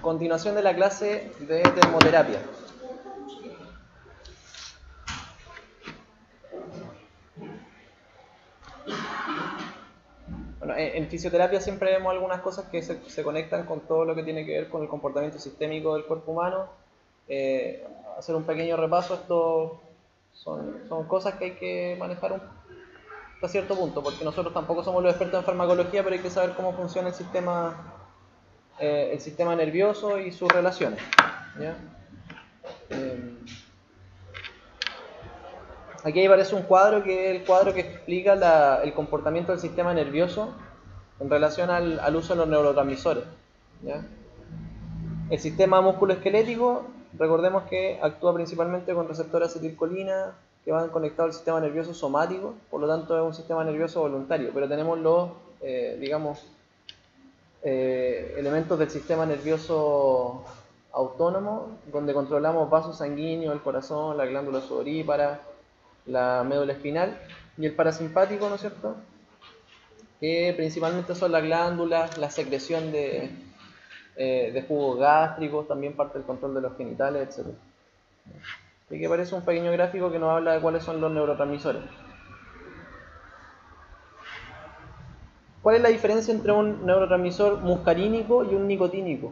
Continuación de la clase de termoterapia. Bueno, en fisioterapia siempre vemos algunas cosas que se conectan con todo lo que tiene que ver con el comportamiento sistémico del cuerpo humano. Hacer un pequeño repaso, esto son cosas que hay que manejar hasta cierto punto, porque nosotros tampoco somos los expertos en farmacología, pero hay que saber cómo funciona el sistema nervioso y sus relaciones, ¿ya? Aquí aparece un cuadro que es el cuadro que explica el comportamiento del sistema nervioso en relación al uso de los neurotransmisores, ¿ya? El sistema musculoesquelético, recordemos que actúa principalmente con receptores de acetilcolina que van conectados al sistema nervioso somático, por lo tanto es un sistema nervioso voluntario, pero tenemos los, elementos del sistema nervioso autónomo, donde controlamos vasos sanguíneos, el corazón, la glándula sudorípara, la médula espinal, y el parasimpático, ¿no es cierto?, que principalmente son las glándulas, la secreción de jugos gástricos, también parte del control de los genitales, etc. Así que aparece un pequeño gráfico que nos habla de cuáles son los neurotransmisores. ¿Cuál es la diferencia entre un neurotransmisor muscarínico y un nicotínico,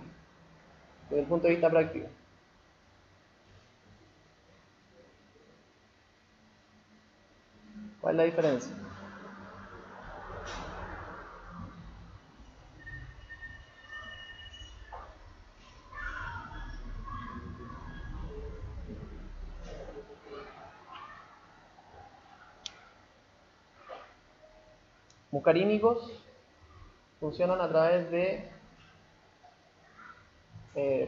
desde el punto de vista práctico? ¿Cuál es la diferencia? Muscarínicos funcionan a través de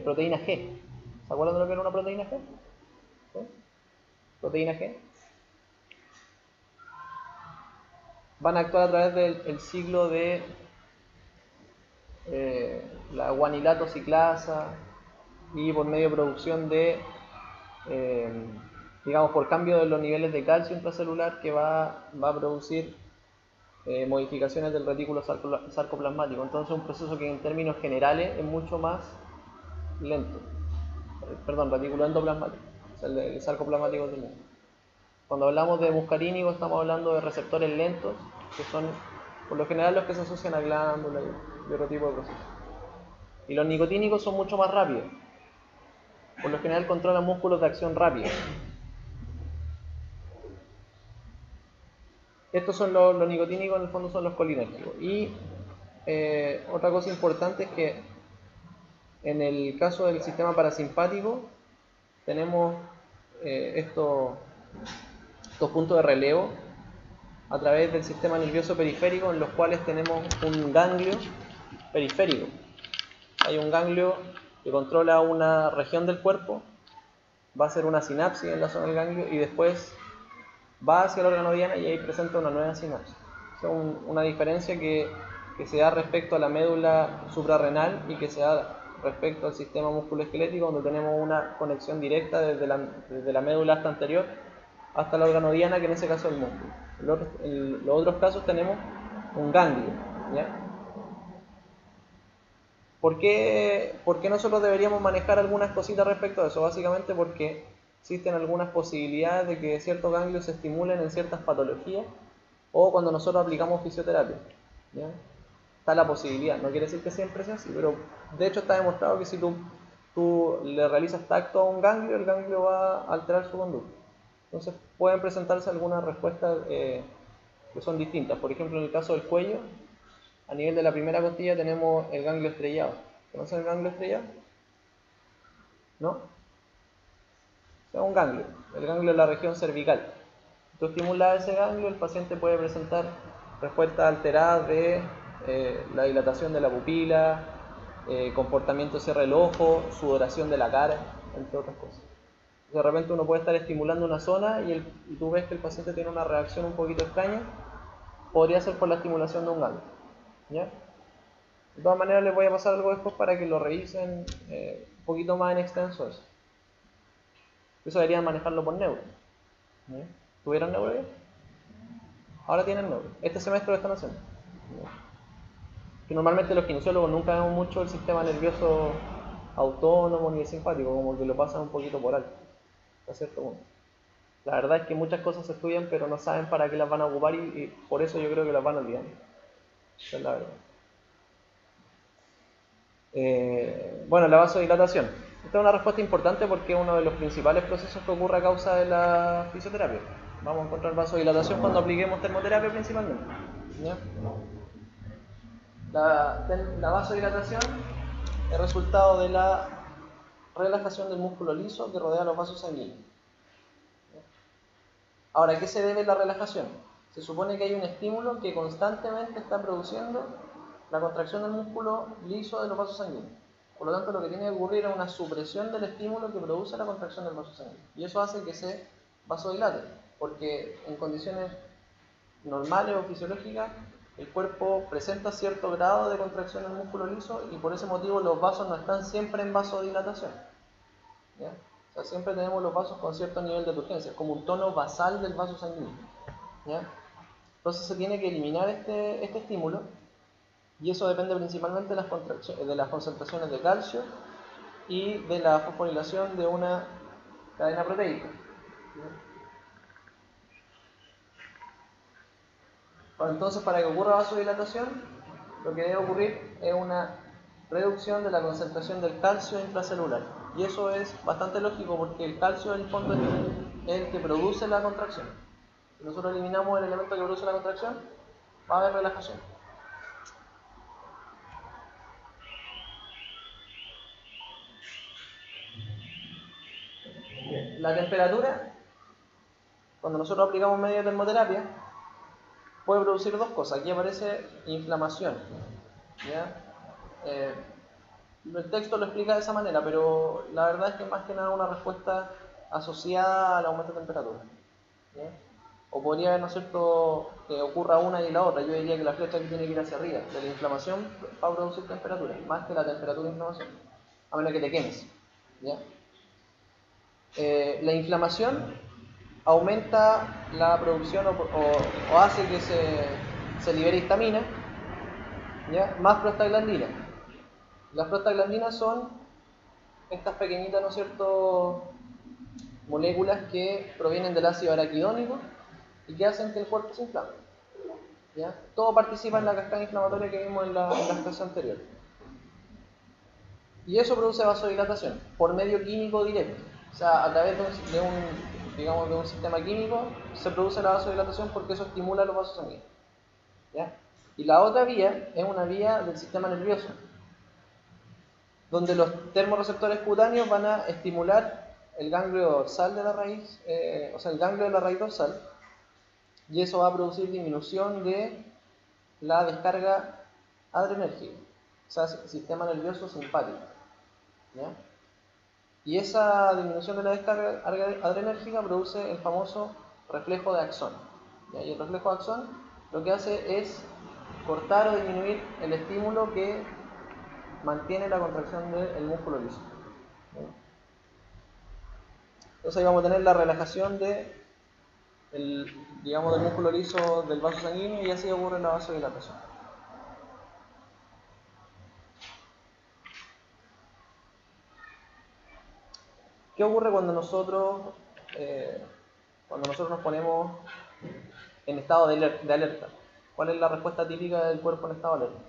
proteína G. ¿Se acuerdan de lo que era una proteína G? ¿Sí? Proteína G. Van a actuar a través del ciclo de la guanilato ciclasa y por medio de producción de, digamos, por cambio de los niveles de calcio intracelular, que va a producir modificaciones del retículo sarcoplasmático. Entonces un proceso que en términos generales es mucho más lento. Perdón, retículo endoplasmático, o sea, el sarcoplasmático es lento. Cuando hablamos de muscarínicos estamos hablando de receptores lentos, que son por lo general los que se asocian a glándulas y otro tipo de procesos. Y los nicotínicos son mucho más rápidos. Por lo general controlan músculos de acción rápida. Estos son los nicotínicos, en el fondo son los colinérgicos. Y otra cosa importante es que en el caso del sistema parasimpático tenemos estos puntos de relevo a través del sistema nervioso periférico, en los cuales tenemos un ganglio periférico. Hay un ganglio que controla una región del cuerpo, va a hacer una sinapsis en la zona del ganglio y después va hacia el órgano diana y ahí presenta una nueva sinapsis. Es una diferencia que se da respecto a la médula suprarrenal y que se da respecto al sistema musculoesquelético, donde tenemos una conexión directa desde la médula hasta anterior hasta el órgano diana, que en ese caso es el músculo. En los otros casos tenemos un ganglio, ¿ya? ¿Por qué nosotros deberíamos manejar algunas cositas respecto a eso? Básicamente porque existen algunas posibilidades de que ciertos ganglios se estimulen en ciertas patologías o cuando nosotros aplicamos fisioterapia, ¿ya? Está la posibilidad, no quiere decir que siempre sea así, pero de hecho está demostrado que si tú le realizas tacto a un ganglio, el ganglio va a alterar su conducta. Entonces pueden presentarse algunas respuestas que son distintas. Por ejemplo, en el caso del cuello, a nivel de la primera costilla tenemos el ganglio estrellado. ¿Conocen el ganglio estrellado? ¿No? Es un ganglio. El ganglio es la región cervical. Tú estimulas ese ganglio, el paciente puede presentar respuestas alteradas de la dilatación de la pupila, comportamiento de cierre del ojo, sudoración de la cara, entre otras cosas. De repente uno puede estar estimulando una zona y tú ves que el paciente tiene una reacción un poquito extraña. Podría ser por la estimulación de un ganglio, ¿ya? De todas maneras les voy a pasar algo después para que lo revisen un poquito más en extenso eso. Eso deberían manejarlo por neuro, ¿ya? ¿Tuvieron neuro ya? Ahora tienen neuro. Este semestre lo están haciendo, ¿ya? Que normalmente los kinesiólogos nunca vemos mucho el sistema nervioso autónomo ni es simpático, como que lo pasan un poquito por alto, a cierto punto. La verdad es que muchas cosas se estudian, pero no saben para qué las van a ocupar y por eso yo creo que las van olvidando. Esa es la verdad. Bueno, la vasodilatación. Esta es una respuesta importante porque es uno de los principales procesos que ocurre a causa de la fisioterapia. Vamos a encontrar vasodilatación cuando apliquemos termoterapia principalmente. ¿Ya? La vasodilatación es resultado de la relajación del músculo liso que rodea los vasos sanguíneos. Ahora, ¿a qué se debe la relajación? Se supone que hay un estímulo que constantemente está produciendo la contracción del músculo liso de los vasos sanguíneos. Por lo tanto, lo que tiene que ocurrir es una supresión del estímulo que produce la contracción del vaso sanguíneo. Y eso hace que se vasodilate, porque en condiciones normales o fisiológicas, el cuerpo presenta cierto grado de contracción del músculo liso y por ese motivo los vasos no están siempre en vasodilatación. ¿Ya? O sea, siempre tenemos los vasos con cierto nivel de turgencia, como un tono basal del vaso sanguíneo. ¿Ya? Entonces se tiene que eliminar este estímulo y eso depende principalmente de las concentraciones de calcio y de la fosforilación de una cadena proteica. Bueno, entonces, para que ocurra vasodilatación, lo que debe ocurrir es una reducción de la concentración del calcio intracelular. Y eso es bastante lógico porque el calcio, en el fondo, es el que produce la contracción. Si nosotros eliminamos el elemento que produce la contracción, va a haber relajación. La temperatura, cuando nosotros aplicamos medio de termoterapia, puede producir dos cosas. Aquí aparece inflamación. ¿Ya? El texto lo explica de esa manera, pero la verdad es que más que nada una respuesta asociada al aumento de temperatura. ¿Ya? O podría haber, ¿no es cierto?, que ocurra una y la otra. Yo diría que la flecha aquí tiene que ir hacia arriba. De la inflamación va a producir temperatura, más que la temperatura de inflamación. A menos que te quemes. ¿Ya? La inflamación aumenta la producción o hace que se libere histamina, ¿ya? Más prostaglandina. Las prostaglandinas son estas pequeñitas, ¿no es cierto?, moléculas que provienen del ácido araquidónico y que hacen que el cuerpo se inflame. ¿Ya? Todo participa en la cascada inflamatoria que vimos en la clase anterior. Y eso produce vasodilatación por medio químico directo. O sea, a través digamos, de un sistema químico se produce la vasodilatación porque eso estimula los vasos sanguíneos. ¿Ya? Y la otra vía es una vía del sistema nervioso, donde los termorreceptores cutáneos van a estimular el ganglio dorsal de la raíz, o sea, el ganglio de la raíz dorsal, y eso va a producir disminución de la descarga adrenérgica, o sea, sistema nervioso simpático. ¿Ya? Y esa disminución de la descarga adrenérgica produce el famoso reflejo de Akson. ¿Ya? Y el reflejo de Akson lo que hace es cortar o disminuir el estímulo que mantiene la contracción del músculo liso. ¿Ya? Entonces ahí vamos a tener la relajación digamos, del músculo liso del vaso sanguíneo y así ocurre la vasodilatación. ¿Qué ocurre cuando nosotros nos ponemos en estado de alerta? ¿Cuál es la respuesta típica del cuerpo en estado de alerta?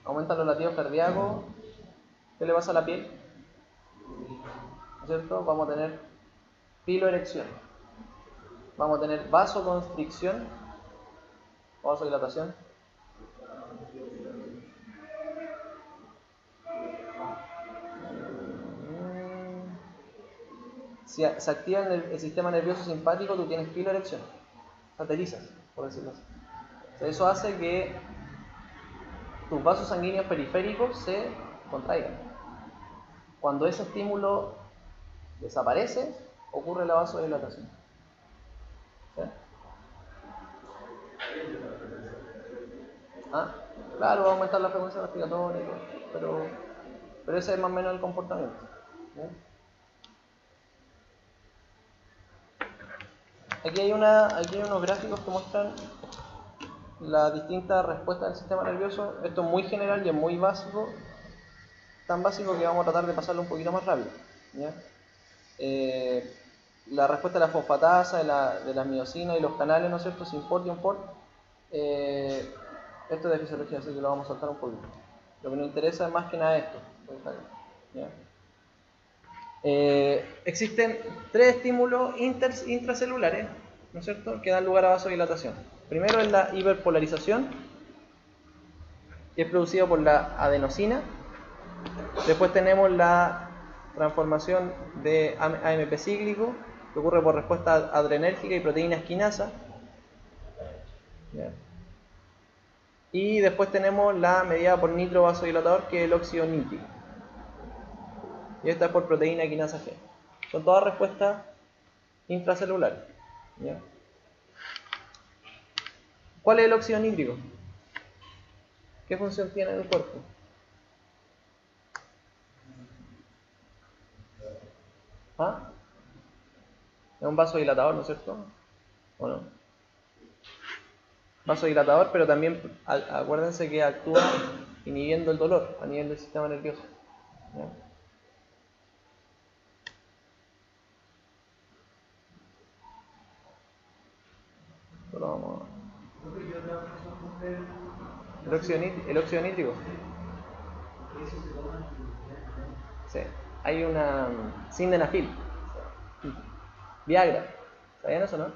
Aumentan los latidos cardíacos. ¿Qué le pasa a la piel? ¿No es cierto? Vamos a tener piloerección. Vamos a tener vasoconstricción o vasodilatación. Si se activa el sistema nervioso simpático, tú tienes piloerección. Aterizas, por decirlo así. O sea, eso hace que tus vasos sanguíneos periféricos se contraigan. Cuando ese estímulo desaparece, ocurre la vasodilatación. ¿Sí? ¿Ah? Claro, va a aumentar la frecuencia respiratoria, pero ese es más o menos el comportamiento. ¿Sí? Aquí hay unos gráficos que muestran las distintas respuestas del sistema nervioso. Esto es muy general y es muy básico, tan básico que vamos a tratar de pasarlo un poquito más rápido, ¿ya? La respuesta de la fosfatasa, de la miosina y los canales, ¿no es cierto? Symport y Unport. Esto es de fisiología, así que lo vamos a saltar un poquito. Lo que nos interesa es más que nada esto, ¿ya? Existen tres estímulos intracelulares, ¿no es cierto?, que dan lugar a vasodilatación. Primero es la hiperpolarización, que es producida por la adenosina. Después tenemos la transformación de AMP cíclico, que ocurre por respuesta adrenérgica y proteína esquinasa. ¿Ya? Y después tenemos la mediada por nitrovasodilatador, que es el óxido nítrico. Y esta es por proteína quinasa G. Son todas respuestas intracelulares. ¿Ya? ¿Cuál es el óxido nítrico? ¿Qué función tiene en el cuerpo? ¿Ah? Es un vasodilatador, ¿no es cierto? ¿O no? Vasodilatador, pero también acuérdense que actúa inhibiendo el dolor a nivel del sistema nervioso. ¿Ya? Solo vamos a... El óxido nítrico. Sí. Hay una sildenafil. Viagra. ¿Sabían eso, no?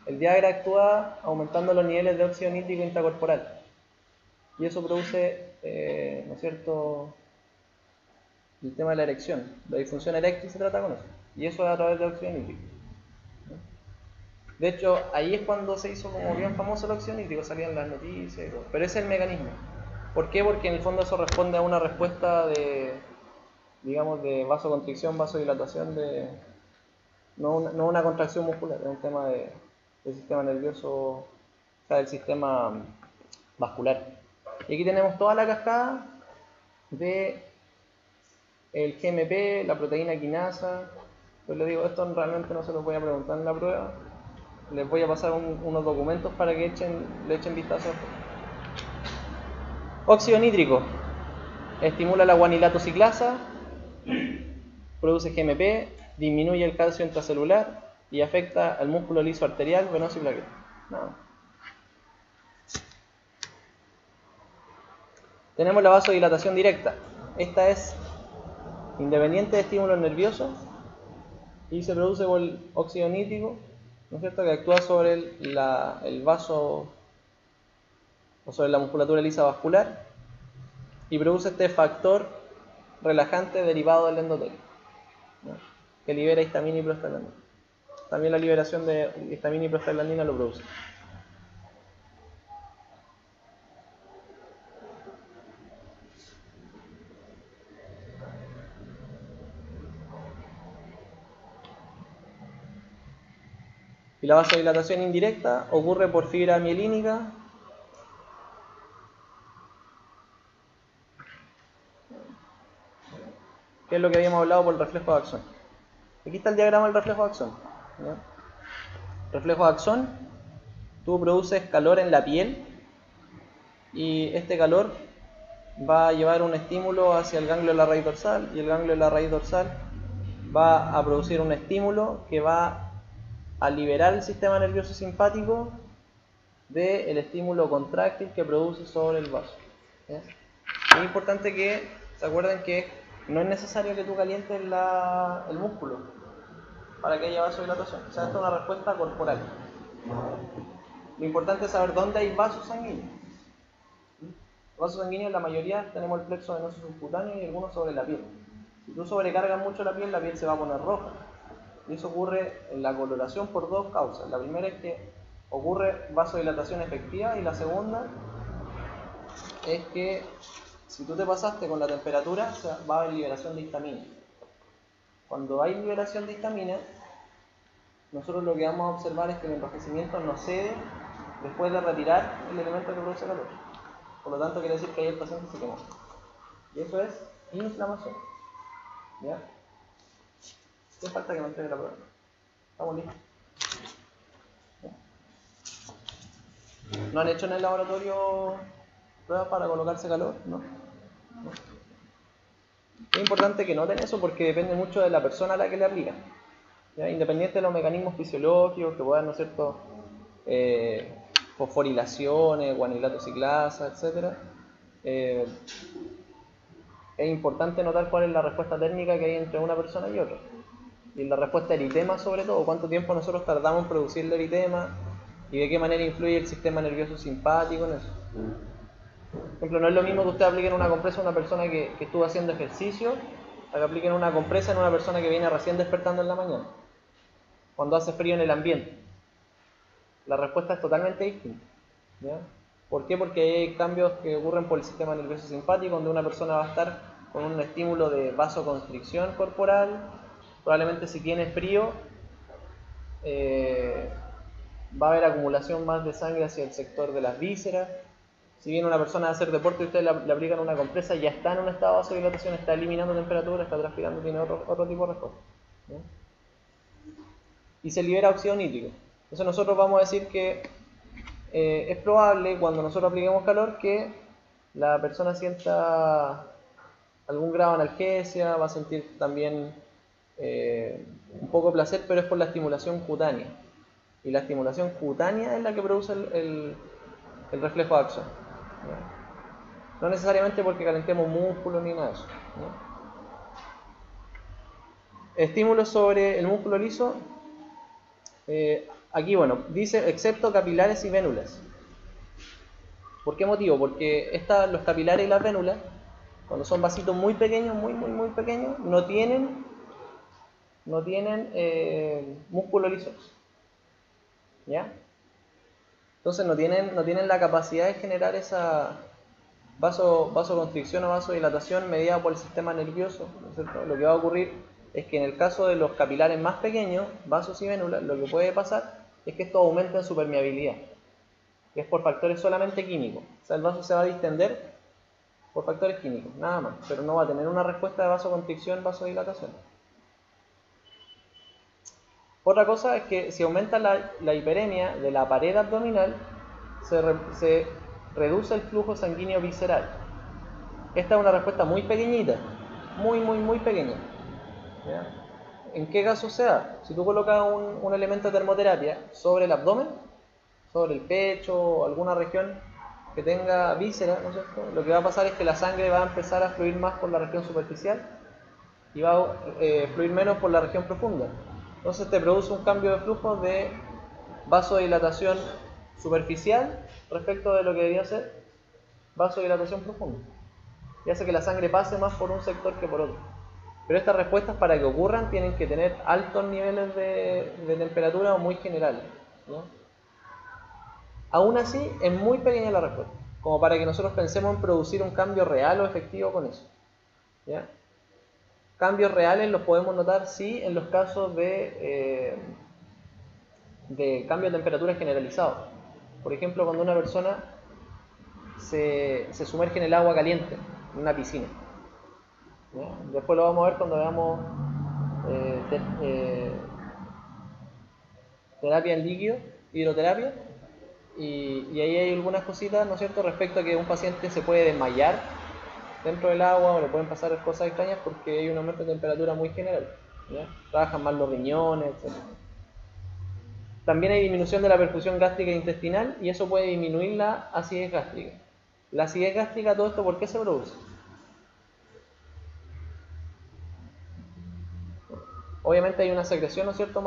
El Viagra actúa aumentando los niveles de óxido nítrico intracorporal. Y eso produce, ¿no es cierto?, el tema de la erección. La disfunción eréctil se trata con eso. Y eso es a través de óxido nítrico. De hecho, ahí es cuando se hizo como bien famoso el óxido nítrico, salían las noticias y todo. Pero ese es el mecanismo. ¿Por qué? Porque en el fondo eso responde a una respuesta de, digamos, de vasoconstricción, vasodilatación, no una contracción muscular, es un tema del sistema nervioso, o sea, del sistema vascular. Y aquí tenemos toda la cascada de el GMP, la proteína quinasa. Pues les digo, esto realmente no se los voy a preguntar en la prueba. Les voy a pasar unos documentos para que le echen vistazo. Óxido nítrico estimula la guanilato ciclasa, produce GMP, disminuye el calcio intracelular y afecta al músculo liso arterial, venoso y plaquetario. No. Tenemos la vasodilatación directa. Esta es independiente de estímulos nerviosos y se produce por el óxido nítrico, ¿no es cierto?, que actúa sobre el vaso o sobre la musculatura lisa vascular y produce este factor relajante derivado del endotelio, ¿no?, que libera histamina y prostaglandina. También la liberación de histamina y prostaglandina lo produce. Y la vasodilatación indirecta ocurre por fibra mielínica, que es lo que habíamos hablado por el reflejo de Akson. Aquí está el diagrama del reflejo de Akson. ¿Ya? Reflejo de Akson, tú produces calor en la piel y este calor va a llevar un estímulo hacia el ganglio de la raíz dorsal y el ganglio de la raíz dorsal va a producir un estímulo que va a liberar el sistema nervioso simpático del estímulo contráctil que produce sobre el vaso. ¿Ya? Es importante que se acuerden que no es necesario que tú calientes el músculo para que haya vasodilatación. O sea, esto es una respuesta corporal. Lo importante es saber dónde hay vasos sanguíneos. Los vasos sanguíneos, la mayoría tenemos el plexo venoso subcutáneo y algunos sobre la piel. Si tú sobrecargas mucho la piel se va a poner roja. Y eso ocurre en la coloración por dos causas. La primera es que ocurre vasodilatación efectiva y la segunda es que si tú te pasaste con la temperatura, o sea, va a haber liberación de histamina. Cuando hay liberación de histamina, nosotros lo que vamos a observar es que el enrojecimiento no cede después de retirar el elemento que produce calor. Por lo tanto, quiere decir que ahí el paciente se quemó. Y eso es inflamación. ¿Ya? ¿Qué falta que me entregue la prueba? ¿Estamos listos? ¿No han hecho en el laboratorio pruebas para colocarse calor? ¿No? ¿No? Es importante que noten eso porque depende mucho de la persona a la que le aplican. ¿Ya? Independiente de los mecanismos fisiológicos que puedan, ¿no es cierto?, fosforilaciones, guanilato ciclasa, etc. Es importante notar cuál es la respuesta térmica que hay entre una persona y otra. Y la respuesta eritema sobre todo, cuánto tiempo nosotros tardamos en producir el eritema y de qué manera influye el sistema nervioso simpático en eso. Por ejemplo, no es lo mismo que usted aplique una compresa a una persona que estuvo haciendo ejercicio a que apliquen una compresa en una persona que viene recién despertando en la mañana, cuando hace frío en el ambiente. La respuesta es totalmente distinta. ¿Ya? ¿Por qué? Porque hay cambios que ocurren por el sistema nervioso simpático, donde una persona va a estar con un estímulo de vasoconstricción corporal. Probablemente si tiene frío, va a haber acumulación más de sangre hacia el sector de las vísceras. Si viene una persona a hacer deporte y ustedes le aplican una compresa, ya está en un estado de vasodilatación, está eliminando temperatura, está transpirando, tiene otro tipo de respuesta. ¿Ya? Y se libera óxido nítrico. Entonces nosotros vamos a decir que es probable cuando nosotros apliquemos calor que la persona sienta algún grado de analgesia, va a sentir también un poco de placer, pero es por la estimulación cutánea. Y la estimulación cutánea es la que produce el reflejo de acción. No necesariamente porque calentemos músculos ni nada de eso. ¿No? Estímulos sobre el músculo liso. Aquí, bueno, dice excepto capilares y vénulas. ¿Por qué motivo? Porque los capilares y las vénulas, cuando son vasitos muy pequeños, muy pequeños, no tienen músculo liso. ¿Ya? Entonces no tienen la capacidad de generar esa vasoconstricción o vasodilatación mediada por el sistema nervioso, ¿no es cierto? Lo que va a ocurrir es que en el caso de los capilares más pequeños, vasos y vénulas, lo que puede pasar es que esto aumenta en su permeabilidad, que es por factores solamente químicos. O sea, el vaso se va a distender por factores químicos, nada más, pero no va a tener una respuesta de vasoconstricción, vasodilatación. Otra cosa es que si aumenta la hiperemia de la pared abdominal, se reduce el flujo sanguíneo visceral. Esta es una respuesta muy pequeñita, muy pequeña. ¿Ya? ¿En qué caso se da? Si tú colocas un elemento de termoterapia sobre el abdomen, sobre el pecho o alguna región que tenga víscera, ¿no es cierto? Lo que va a pasar es que la sangre va a empezar a fluir más por la región superficial y va a fluir menos por la región profunda. Entonces te produce un cambio de flujo de vasodilatación superficial respecto de lo que debería ser vasodilatación profunda. Y hace que la sangre pase más por un sector que por otro. Pero estas respuestas, para que ocurran, tienen que tener altos niveles de temperatura o muy generales, ¿no? Aún así, es muy pequeña la respuesta, como para que nosotros pensemos en producir un cambio real o efectivo con eso. ¿Ya? Cambios reales los podemos notar, sí, en los casos de cambio de temperatura generalizado. Por ejemplo, cuando una persona se sumerge en el agua caliente, en una piscina. ¿Ya? Después lo vamos a ver cuando veamos terapia en líquido, hidroterapia, y ahí hay algunas cositas, ¿no es cierto?, respecto a que un paciente se puede desmayar dentro del agua o le pueden pasar cosas extrañas porque hay un aumento de temperatura muy general. ¿Ya? Trabajan más los riñones, etc. También hay disminución de la perfusión gástrica e intestinal y eso puede disminuir la acidez gástrica. La acidez gástrica, todo esto, ¿por qué se produce? Obviamente hay una secreción, ¿no es cierto?,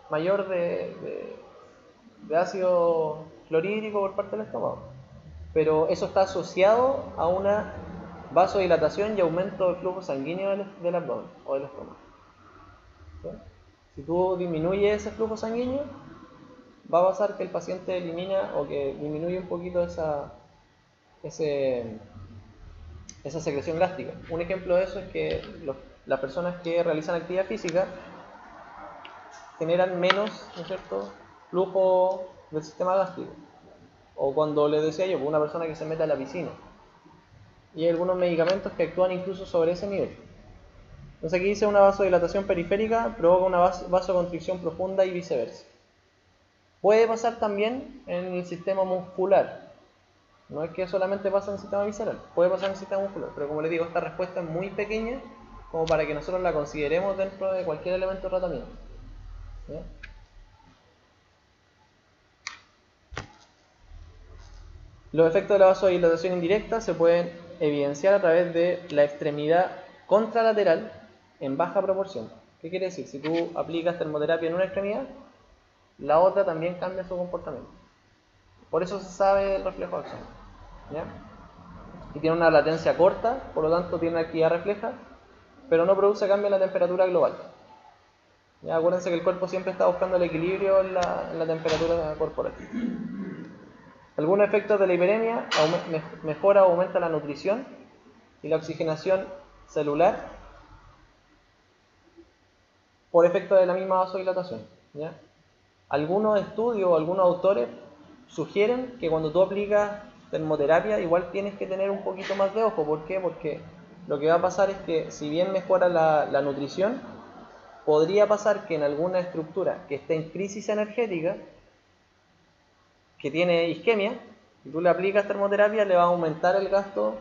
mayor de ácido clorhídrico por parte del estómago. Pero eso está asociado a una vasodilatación y aumento del flujo sanguíneo del abdomen o del estómago. ¿Sí? Si tú disminuyes ese flujo sanguíneo, va a pasar que el paciente elimina o que disminuye un poquito esa secreción gástrica. Un ejemplo de eso es que las personas que realizan actividad física generan menos, ¿no es cierto?, flujo del sistema gástrico. O cuando les decía yo, una persona que se mete a la piscina. Y hay algunos medicamentos que actúan incluso sobre ese nivel. Entonces aquí dice una vasodilatación periférica provoca una vasoconstricción profunda y viceversa. Puede pasar también en el sistema muscular. No es que solamente pasa en el sistema visceral, puede pasar en el sistema muscular, pero como les digo, esta respuesta es muy pequeña como para que nosotros la consideremos dentro de cualquier elemento de tratamiento. ¿Ya? Los efectos de la vasodilatación indirecta se pueden evidenciar a través de la extremidad contralateral en baja proporción. ¿Qué quiere decir? Si tú aplicas termoterapia en una extremidad, la otra también cambia su comportamiento. Por eso se sabe el reflejo de acción. ¿Ya? Y tiene una latencia corta, por lo tanto tiene una actividad refleja, pero no produce cambio en la temperatura global. ¿Ya? Acuérdense que el cuerpo siempre está buscando el equilibrio en la temperatura corporal. Algunos efectos de la hiperemia: mejora o aumenta la nutrición y la oxigenación celular por efecto de la misma vasodilatación. ¿Ya? Algunos estudios o algunos autores sugieren que cuando tú aplicas termoterapia igual tienes que tener un poquito más de ojo. ¿Por qué? Porque lo que va a pasar es que si bien mejora la nutrición, podría pasar que en alguna estructura que esté en crisis energética, que tiene isquemia, si tú le aplicas termoterapia le va a aumentar el gasto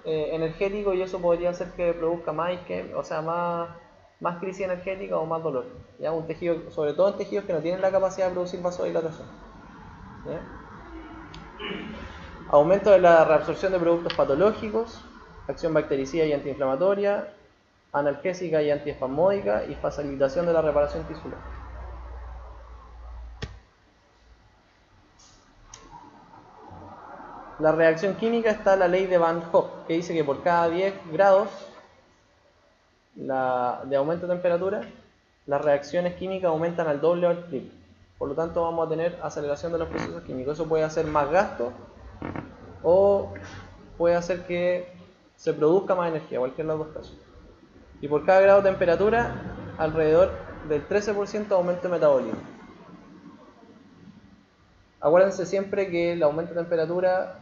energético y eso podría hacer que produzca más isquemia, o sea, más crisis energética o más dolor. ¿Ya? Un tejido, sobre todo en tejidos que no tienen la capacidad de producir vasodilatación. ¿Ya? Aumento de la reabsorción de productos patológicos, acción bactericida y antiinflamatoria, analgésica y antiespasmódica y facilitación de la reparación tisular. La reacción química está la ley de Van Hoff, que dice que por cada 10 grados de aumento de temperatura, las reacciones químicas aumentan al doble o al triple. Por lo tanto, vamos a tener aceleración de los procesos químicos. Eso puede hacer más gasto o puede hacer que se produzca más energía, cualquiera de los dos casos. Y por cada grado de temperatura, alrededor del 13% de aumento de metabolismo. Acuérdense siempre que el aumento de temperatura,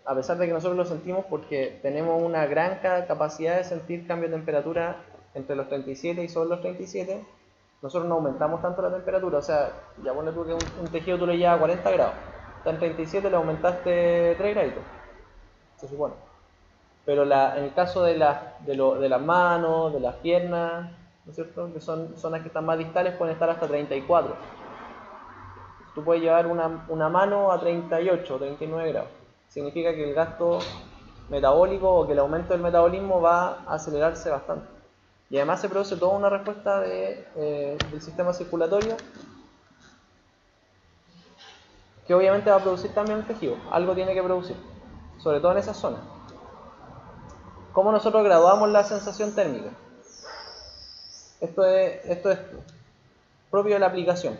a pesar de que nosotros lo sentimos porque tenemos una gran capacidad de sentir cambio de temperatura entre los 37 y sobre los 37, nosotros no aumentamos tanto la temperatura. O sea, ya ponle tú que un tejido tú le llevas a 40 grados, está en 37, le aumentaste 3 grados, se supone. Pero en el caso de las manos, de las piernas, ¿no es cierto?, que son zonas que están más distales, pueden estar hasta 34. Tú puedes llevar una mano a 38, 39 grados. Significa que el gasto metabólico o que el aumento del metabolismo va a acelerarse bastante. Y además se produce toda una respuesta del sistema circulatorio que obviamente va a producir también el tejido. Algo tiene que producir, sobre todo en esas zonas. ¿Cómo nosotros graduamos la sensación térmica? Esto es propio de la aplicación.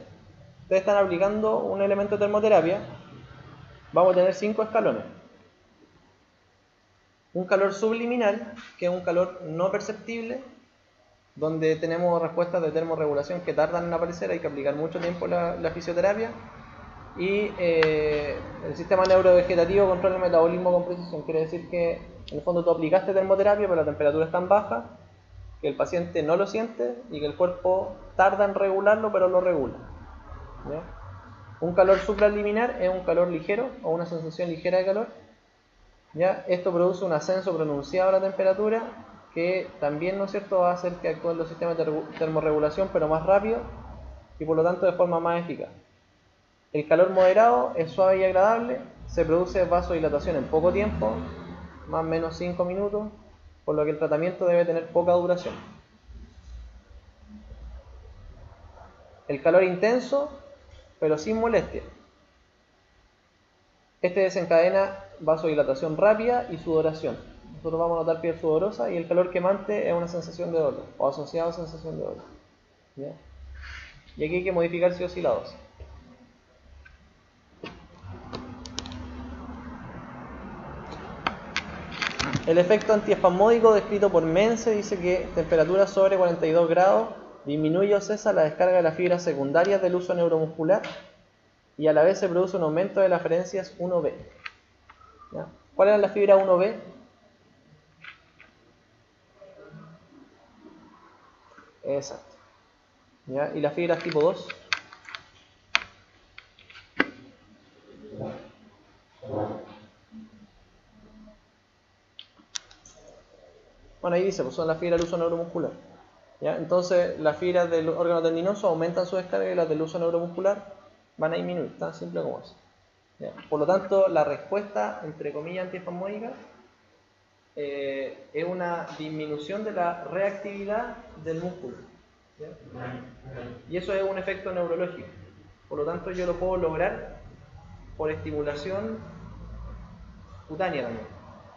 Ustedes están aplicando un elemento de termoterapia, vamos a tener 5 escalones. Un calor subliminal, que es un calor no perceptible, donde tenemos respuestas de termorregulación que tardan en aparecer, hay que aplicar mucho tiempo la fisioterapia. Y el sistema neurovegetativo controla el metabolismo con precisión. Quiere decir que en el fondo tú aplicaste termoterapia, pero la temperatura es tan baja que el paciente no lo siente y que el cuerpo tarda en regularlo, pero lo regula. ¿Ya? Un calor supraliminar es un calor ligero o una sensación ligera de calor. ¿Ya? Esto produce un ascenso pronunciado de la temperatura que también, ¿no es cierto?, va a hacer que actúen los sistemas de termorregulación, pero más rápido y por lo tanto de forma más eficaz. El calor moderado es suave y agradable, se produce vasodilatación en poco tiempo, más o menos 5 minutos, por lo que el tratamiento debe tener poca duración. El calor intenso, pero sin molestia. Este desencadena vasodilatación rápida y sudoración. Nosotros vamos a notar piel sudorosa y el calor quemante es una sensación de dolor, o asociado a sensación de dolor. ¿Ya? Y aquí hay que modificar sí o sí la dosis. El efecto antiespasmódico descrito por Mense dice que temperatura sobre 42 grados disminuye o cesa la descarga de las fibras secundarias del uso neuromuscular y a la vez se produce un aumento de las aferencias 1B. ¿Ya? ¿Cuál era la fibra 1B? Exacto. ¿Ya? ¿Y las fibras tipo 2? Bueno, ahí dice, pues son las fibras del uso neuromuscular. ¿Ya? Entonces, las fibras del órgano tendinoso aumentan su descarga y las del uso neuromuscular van a disminuir, tan simple como eso. ¿Ya? Por lo tanto, la respuesta, entre comillas, antiespasmódica es una disminución de la reactividad del músculo. ¿Ya? Y eso es un efecto neurológico. Por lo tanto, yo lo puedo lograr por estimulación cutánea también.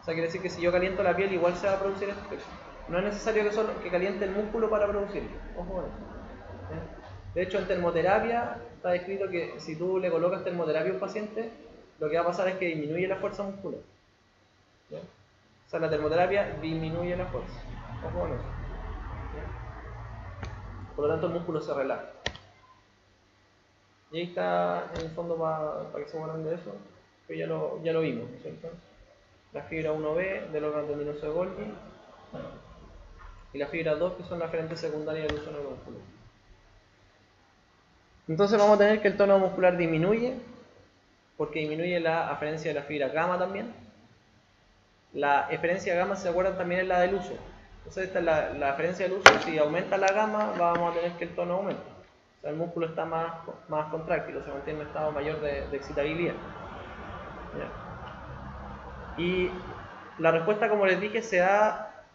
O sea, quiere decir que si yo caliento la piel, igual se va a producir este efecto. No es necesario que caliente el músculo para producirlo. Ojo con eso. ¿Ya? De hecho, en termoterapia está descrito que si tú le colocas termoterapia a un paciente, lo que va a pasar es que disminuye la fuerza muscular. ¿Ya? O sea, la termoterapia disminuye la fuerza. Ojo con eso. ¿Ya? Por lo tanto, el músculo se relaja. Y ahí está, en el fondo, para que se acuerden de eso, que ya lo vimos, ¿cierto? La fibra 1B del órgano tendinoso de Golgi y la fibra 2, que son las aferentes secundarias del uso neuromuscular. Entonces vamos a tener que el tono muscular disminuye, porque disminuye la aferencia de la fibra gamma también. La eferencia gamma, ¿se acuerdan? También es la del uso. Entonces esta es la aferencia del uso. Si aumenta la gamma, vamos a tener que el tono aumente. O sea, el músculo está más contráctil, o se mantiene en un estado mayor de excitabilidad. ¿Ya? Y la respuesta, como les dije, se da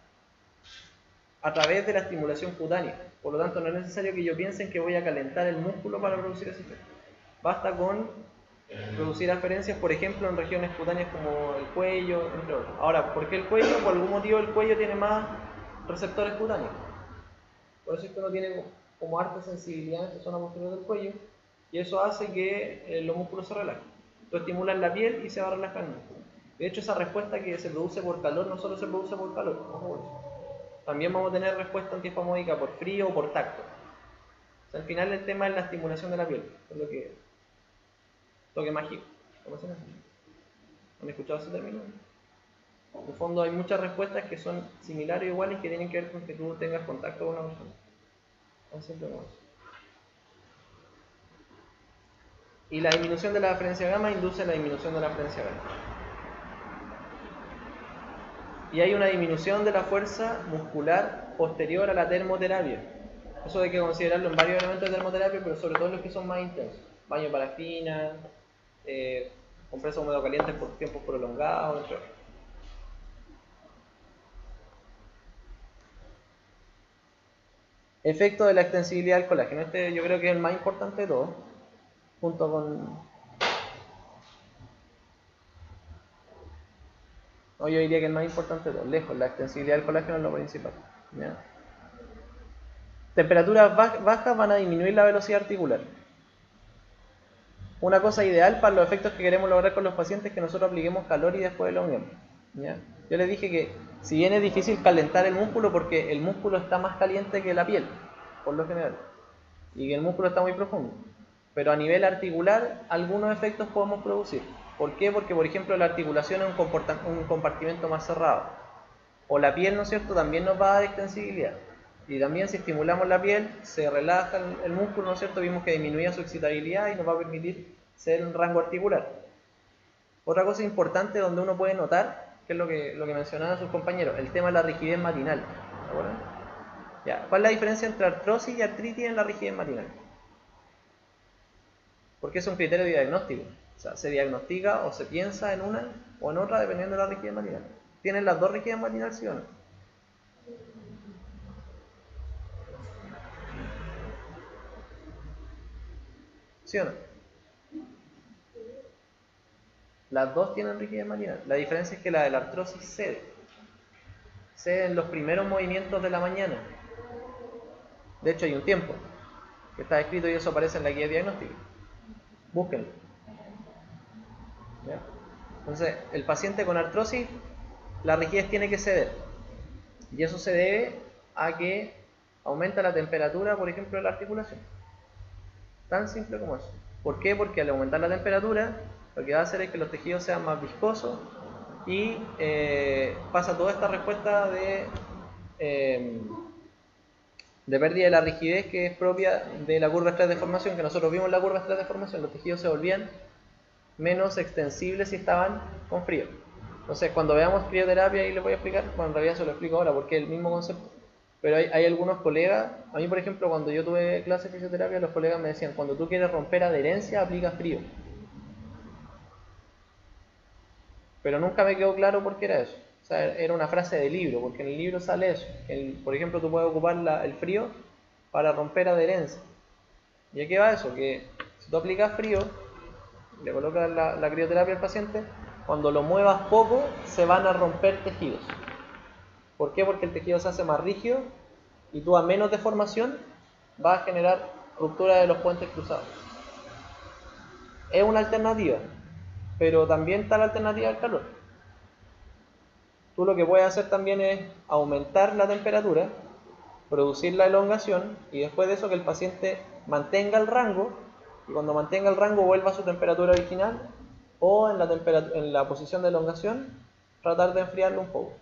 a través de la estimulación cutánea. Por lo tanto, no es necesario que yo piense en que voy a calentar el músculo para producir ese efecto. Basta con producir aferencias, por ejemplo, en regiones cutáneas como el cuello, entre otros. Ahora, ¿por qué el cuello? Por algún motivo el cuello tiene más receptores cutáneos. Por eso es que uno tiene como harta sensibilidad en esta zona posterior del cuello, y eso hace que los músculos se relajen. Tú estimulas la piel y se va a relajar el músculo. De hecho, esa respuesta que se produce por calor no solo se produce por calor, ojo por eso. También vamos a tener respuesta antiespasmódica por frío o por tacto. O sea, al final el tema es la estimulación de la piel, es lo que toque mágico. ¿Han escuchado ese término? En el fondo hay muchas respuestas que son similares o iguales que tienen que ver con que tú tengas contacto con una persona. Tan simple como eso. Y la disminución de la aferencia gamma induce la disminución de la aferencia beta. Y hay una disminución de la fuerza muscular posterior a la termoterapia. Eso hay que considerarlo en varios elementos de termoterapia, pero sobre todo en los que son más intensos. Baño de parafina, compresas húmedo calientes por tiempos prolongados, entre otros. Efecto de la extensibilidad del colágeno. Este yo creo que es el más importante de todo, junto con... No, yo diría que el más importante de todo, lejos, la extensibilidad del colágeno es lo principal. ¿Ya? Temperaturas bajas van a disminuir la velocidad articular. Una cosa ideal para los efectos que queremos lograr con los pacientes es que nosotros apliquemos calor y después elongemos. ¿Ya? Yo les dije que si bien es difícil calentar el músculo porque el músculo está más caliente que la piel, por lo general, y que el músculo está muy profundo, pero a nivel articular algunos efectos podemos producir. ¿Por qué? Porque, por ejemplo, la articulación es un compartimento más cerrado, o la piel, ¿no es cierto?, también nos va a dar extensibilidad. Y también si estimulamos la piel, se relaja el músculo, ¿no es cierto? Vimos que disminuye su excitabilidad y nos va a permitir ser un rango articular. Otra cosa importante donde uno puede notar, que es lo que mencionaban sus compañeros, el tema de la rigidez matinal. ¿De acuerdo? Ya, ¿cuál es la diferencia entre artrosis y artritis en la rigidez matinal? Porque es un criterio de diagnóstico. O sea, se diagnostica o se piensa en una o en otra dependiendo de la rigidez matinal. ¿Tienen las dos rigidez matinal, sí o no? ¿Sí o no? Las dos tienen rigidez matinal. La diferencia es que la de la artrosis cede. Cede en los primeros movimientos de la mañana. De hecho, hay un tiempo que está escrito y eso aparece en la guía diagnóstica. Búsquenlo. ¿Ya? Entonces, el paciente con artrosis, la rigidez tiene que ceder. Y eso se debe a que aumenta la temperatura, por ejemplo, de la articulación. Tan simple como eso. ¿Por qué? Porque al aumentar la temperatura, lo que va a hacer es que los tejidos sean más viscosos y pasa toda esta respuesta de pérdida de la rigidez que es propia de la curva estrés de formación, que nosotros vimos en la curva estrés de formación. Los tejidos se volvían menos extensibles si estaban con frío. Entonces, cuando veamos crioterapia, ahí les voy a explicar, bueno, en realidad se lo explico ahora porque es el mismo concepto. Pero hay algunos colegas, a mí por ejemplo, cuando yo tuve clase de fisioterapia, los colegas me decían, cuando tú quieres romper adherencia, aplica frío. Pero nunca me quedó claro por qué era eso. O sea, era una frase de libro, porque en el libro sale eso. Por ejemplo, tú puedes ocupar el frío para romper adherencia. ¿Y a qué va eso? Que si tú aplicas frío, le colocas la crioterapia al paciente, cuando lo muevas poco, se van a romper tejidos. ¿Por qué? Porque el tejido se hace más rígido y tú a menos deformación vas a generar ruptura de los puentes cruzados. Es una alternativa, pero también está la alternativa del calor. Tú lo que puedes hacer también es aumentar la temperatura, producir la elongación y después de eso que el paciente mantenga el rango y cuando mantenga el rango vuelva a su temperatura original o en la posición de elongación tratar de enfriarlo un poco.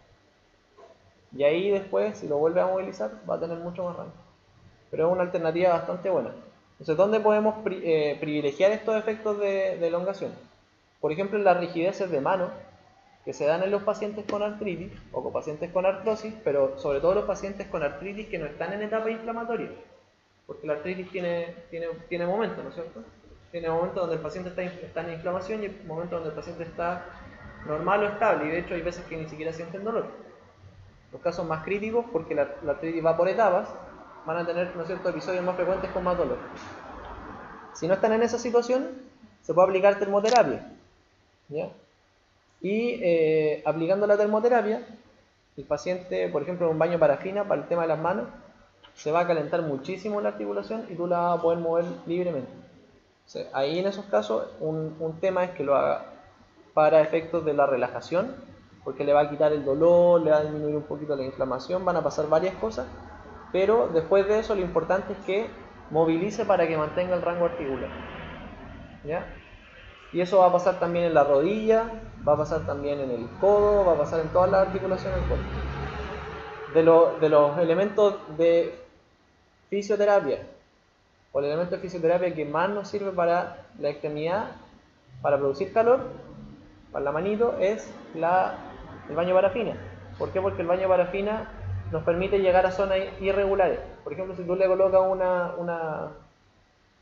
Y ahí después, si lo vuelve a movilizar, va a tener mucho más rango. Pero es una alternativa bastante buena. Entonces, ¿dónde podemos privilegiar estos efectos de elongación? Por ejemplo, en las rigideces de mano, que se dan en los pacientes con artritis o con pacientes con artrosis, pero sobre todo los pacientes con artritis que no están en etapa inflamatoria. Porque la artritis tiene momentos, ¿no es cierto? Tiene momentos donde el paciente está en inflamación y momentos donde el paciente está normal o estable. Y de hecho hay veces que ni siquiera sienten dolor. Los casos más críticos, porque la artritis va por etapas, van a tener, ¿no es cierto?, episodios más frecuentes con más dolor. Si no están en esa situación, se puede aplicar termoterapia, ¿ya? Y aplicando la termoterapia, el paciente, por ejemplo, en un baño parafina para el tema de las manos, se va a calentar muchísimo la articulación y tú la vas a poder mover libremente. O sea, ahí en esos casos, un tema es que lo haga para efectos de la relajación, porque le va a quitar el dolor, le va a disminuir un poquito la inflamación, van a pasar varias cosas, pero después de eso lo importante es que movilice para que mantenga el rango articular, ¿ya? Y eso va a pasar también en la rodilla, va a pasar también en el codo, va a pasar en todas las articulaciones del cuerpo. De los elementos de fisioterapia, o el elemento de fisioterapia que más nos sirve para la extremidad, para producir calor, para la manito, es el baño parafina. ¿Por qué? Porque el baño parafina nos permite llegar a zonas irregulares. Por ejemplo, si tú le colocas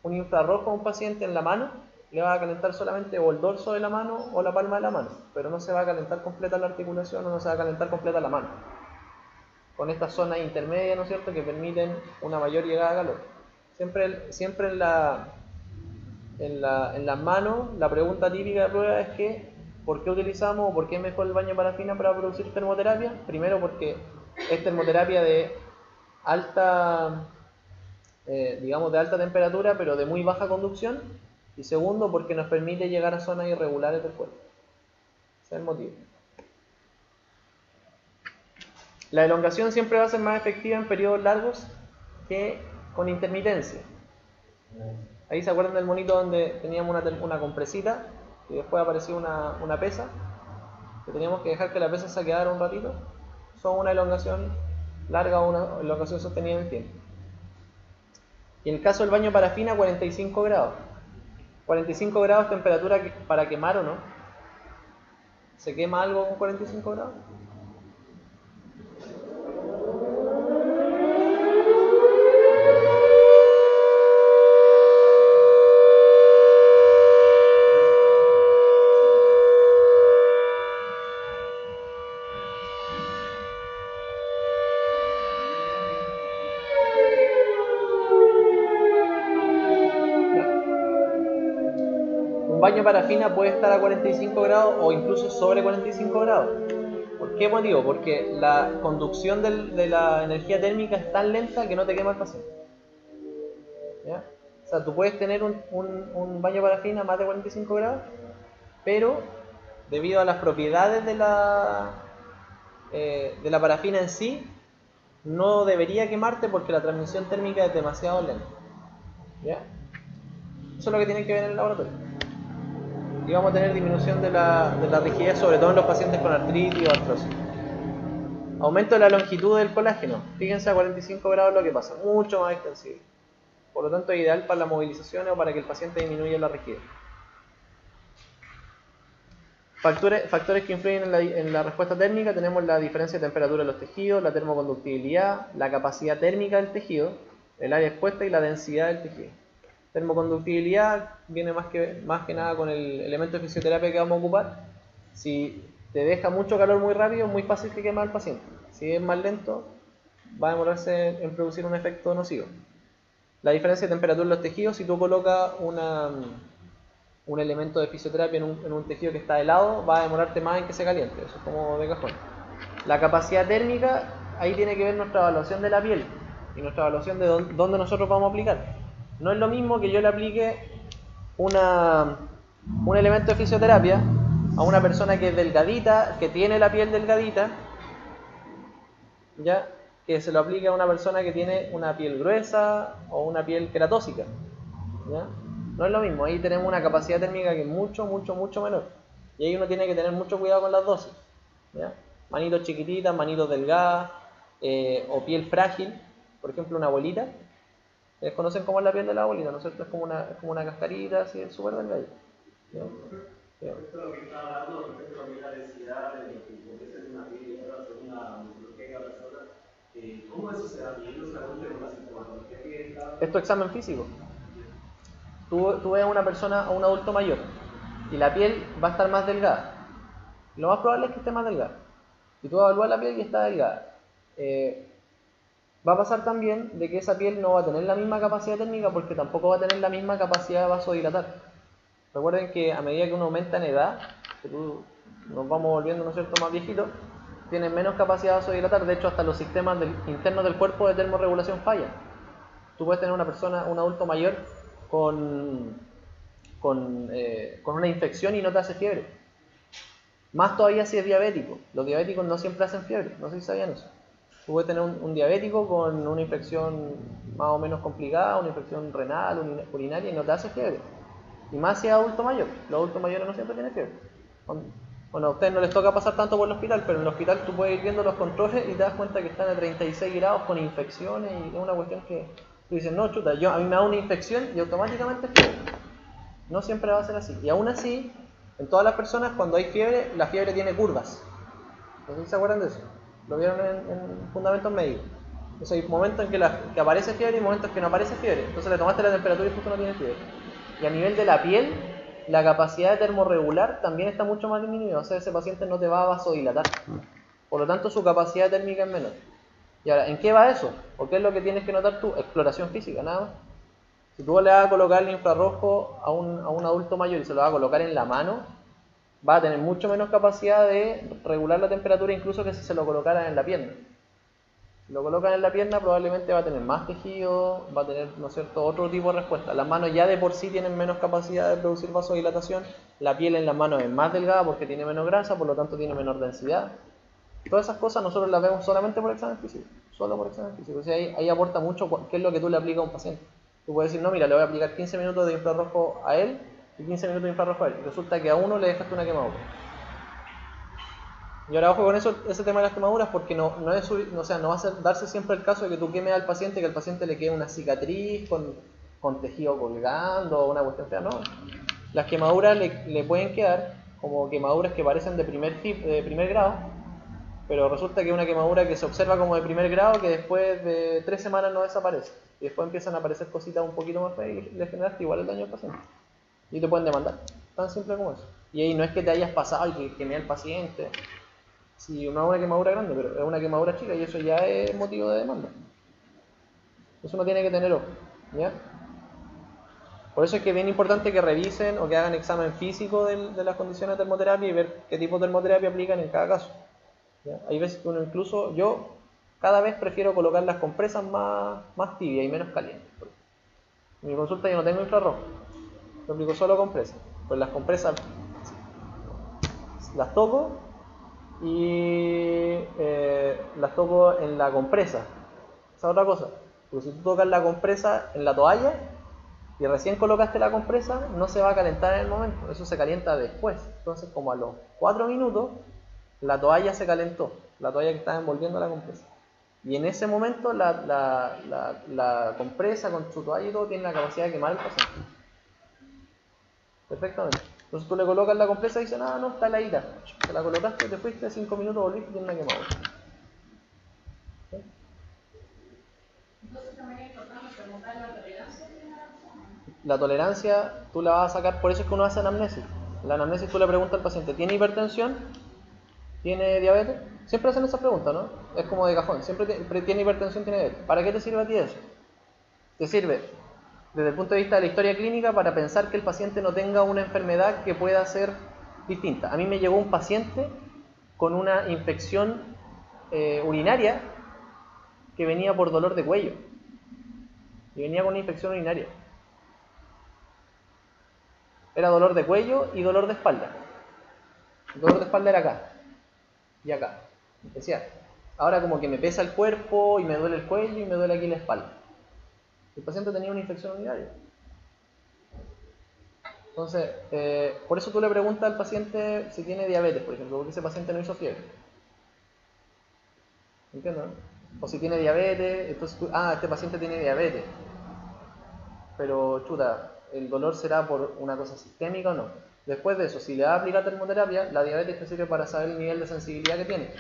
un infrarrojo a un paciente en la mano, le va a calentar solamente o el dorso de la mano o la palma de la mano, pero no se va a calentar completa la articulación o no se va a calentar completa la mano. Con estas zonas intermedias, ¿no es cierto?, que permiten una mayor llegada a calor. Siempre en las manos, la pregunta típica de prueba es que, ¿por qué utilizamos o por qué es mejor el baño parafina para producir termoterapia? Primero porque es termoterapia de alta, digamos de alta temperatura, pero de muy baja conducción. Y segundo, porque nos permite llegar a zonas irregulares del cuerpo. Ese es el motivo. La elongación siempre va a ser más efectiva en periodos largos que con intermitencia. Ahí se acuerdan del monito donde teníamos una compresita y después apareció una pesa, que teníamos que dejar que la pesa se quedara un ratito. Son una elongación larga o una elongación sostenida en el tiempo. Y en el caso del baño parafina, 45 grados. 45 grados temperatura para quemar o no. ¿Se quema algo con 45 grados? Un baño parafina puede estar a 45 grados o incluso sobre 45 grados. ¿Por qué motivo? Porque la conducción de la energía térmica es tan lenta que no te quema el paciente. ¿Ya? O sea, tú puedes tener un baño parafina a más de 45 grados, pero debido a las propiedades de la parafina en sí, no debería quemarte porque la transmisión térmica es demasiado lenta. ¿Ya? Eso es lo que tienen que ver en el laboratorio. Y vamos a tener disminución de la rigidez, sobre todo en los pacientes con artritis o artrosis. Aumento de la longitud del colágeno. Fíjense a 45 grados lo que pasa, mucho más extensivo. Por lo tanto, es ideal para la movilización o para que el paciente disminuya la rigidez. Factores que influyen en la respuesta térmica: tenemos la diferencia de temperatura de los tejidos, la termoconductibilidad, la capacidad térmica del tejido, el área expuesta y la densidad del tejido. Termoconductibilidad viene más que nada con el elemento de fisioterapia que vamos a ocupar. Si te deja mucho calor muy rápido, es muy fácil que queme al paciente. Si es más lento, va a demorarse en producir un efecto nocivo. La diferencia de temperatura en los tejidos: si tú colocas un elemento de fisioterapia en un tejido que está helado, va a demorarte más en que se caliente. Eso es como de cajón. La capacidad térmica, ahí tiene que ver nuestra evaluación de la piel y nuestra evaluación de dónde nosotros vamos a aplicar. No es lo mismo que yo le aplique un elemento de fisioterapia a una persona que es delgadita, que tiene la piel delgadita, ¿ya?, que se lo aplique a una persona que tiene una piel gruesa o una piel queratósica, ¿ya? No es lo mismo. Ahí tenemos una capacidad térmica que es mucho menor. Y ahí uno tiene que tener mucho cuidado con las dosis, ¿ya? Manitos chiquititas, manitos delgadas, o piel frágil. Por ejemplo, una abuelita. Ustedes conocen cómo es la piel de la abuelita, ¿no es cierto? Es como una cascarita, así, es súper delgadita, ¿ya? Respecto a lo que estaba hablando, respecto a la densidad de lo que puede ser una piel y otra según la morfología de cada persona, ¿cómo eso se da? ¿Y ellos solamente con la sintomatología que está? Esto es examen físico. Tú ves a una persona, a un adulto mayor, y la piel va a estar más delgada. Lo más probable es que esté más delgada. Y tú evalúas la piel y está delgada. Va a pasar también de que esa piel no va a tener la misma capacidad térmica, porque tampoco va a tener la misma capacidad de vasodilatar. Recuerden que a medida que uno aumenta en edad, que nos vamos volviendo, ¿no es cierto?, más viejitos, tienen menos capacidad de vasodilatar. De hecho, hasta los sistemas internos del cuerpo de termorregulación fallan. Tú puedes tener una persona, un adulto mayor, con una infección y no te hace fiebre. Más todavía si es diabético. Los diabéticos no siempre hacen fiebre, no sé si sabían eso. Tú puedes tener un diabético con una infección más o menos complicada, una infección renal, urinaria, y no te hace fiebre. Y más si es adulto mayor. Los adultos mayores no siempre tienen fiebre. Bueno, a ustedes no les toca pasar tanto por el hospital, pero en el hospital tú puedes ir viendo los controles y te das cuenta que están a 36 grados con infecciones, y es una cuestión que tú dices, no, chuta, a mí me da una infección y automáticamente es fiebre. No siempre va a ser así. Y aún así, en todas las personas, cuando hay fiebre, la fiebre tiene curvas. No sé si se acuerdan de eso. Lo vieron en fundamentos médicos. Entonces hay momentos en que aparece fiebre y momentos en que no aparece fiebre. Entonces le tomaste la temperatura y justo no tiene fiebre. Y a nivel de la piel, la capacidad de termorregular también está mucho más disminuida. O sea, ese paciente no te va a vasodilatar. Por lo tanto, su capacidad térmica es menor. Y ahora, ¿en qué va eso? ¿O qué es lo que tienes que notar tú? Exploración física, nada más. Si tú le vas a colocar el infrarrojo a un adulto mayor y se lo vas a colocar en la mano, va a tener mucho menos capacidad de regular la temperatura, incluso que si se lo colocaran en la pierna. Si lo colocan en la pierna, probablemente va a tener más tejido, va a tener, ¿no es cierto?, otro tipo de respuesta. Las manos ya de por sí tienen menos capacidad de producir vasodilatación, la piel en las manos es más delgada porque tiene menos grasa, por lo tanto tiene menor densidad. Todas esas cosas nosotros las vemos solamente por examen físico, solo por examen físico. O sea, ahí aporta mucho qué es lo que tú le aplicas a un paciente. Tú puedes decir, no, mira, le voy a aplicar 15 minutos de infrarrojo a él y 15 minutos de infrarrojo a él. Y resulta que a uno le dejaste una quemadura. Y ahora ojo con ese tema de las quemaduras, porque no va a darse siempre el caso de que tú quemes al paciente, que al paciente le quede una cicatriz con tejido colgando o una cuestión fea, no. Las quemaduras le pueden quedar como quemaduras que parecen de primer grado, pero resulta que es una quemadura que se observa como de primer grado, que después de 3 semanas no desaparece. Y después empiezan a aparecer cositas un poquito más feas y le generaste igual el daño al paciente. Y te pueden demandar. Tan simple como eso. Y ahí no es que te hayas pasado y que quemé al paciente. Sí, no es una quemadura grande, pero es una quemadura chica y eso ya es motivo de demanda. Eso uno tiene que tener ojo, ¿ya? Por eso es que es bien importante que revisen o que hagan examen físico de las condiciones de termoterapia y ver qué tipo de termoterapia aplican en cada caso, ¿ya? Hay veces que uno incluso, yo cada vez prefiero colocar las compresas más tibias y menos calientes. En mi consulta yo no tengo infrarrojo, yo aplico solo compresas. Pues las compresas las toco y las toco en la compresa. Esa es otra cosa. Porque si tú tocas la compresa en la toalla y recién colocaste la compresa, no se va a calentar en el momento. Eso se calienta después. Entonces, como a los 4 minutos, la toalla se calentó. La toalla que estaba envolviendo la compresa. Y en ese momento la compresa con su toalla y todo tiene la capacidad de quemar el paciente. Perfectamente. Entonces tú le colocas la compresa y dicen, ah, no, está heladita. Te la colocaste, te fuiste, 5 minutos, volviste y tiene una quemada. ¿Sí? Entonces también es importante preguntar la tolerancia que tiene la persona. La tolerancia tú la vas a sacar, por eso es que uno hace anamnesis. En la anamnesis tú le preguntas al paciente, ¿tiene hipertensión? ¿Tiene diabetes? Siempre hacen esa pregunta, ¿no? Es como de cajón, siempre tiene hipertensión, tiene diabetes. ¿Para qué te sirve a ti eso? Te sirve desde el punto de vista de la historia clínica para pensar que el paciente no tenga una enfermedad que pueda ser distinta. A mí me llegó un paciente con una infección urinaria que venía por dolor de cuello. Y venía con una infección urinaria. Era dolor de cuello y dolor de espalda. El dolor de espalda era acá y acá. Decía, ahora como que me pesa el cuerpo y me duele el cuello y me duele aquí la espalda. El paciente tenía una infección urinaria. Entonces, por eso tú le preguntas al paciente si tiene diabetes, por ejemplo, porque ese paciente no hizo fiebre. ¿Entiendes? O si tiene diabetes, entonces tú, este paciente tiene diabetes. Pero, chuta, ¿el dolor será por una cosa sistémica o no? Después de eso, si le vas a aplicar termoterapia, la diabetes te sirve para saber el nivel de sensibilidad que tiene.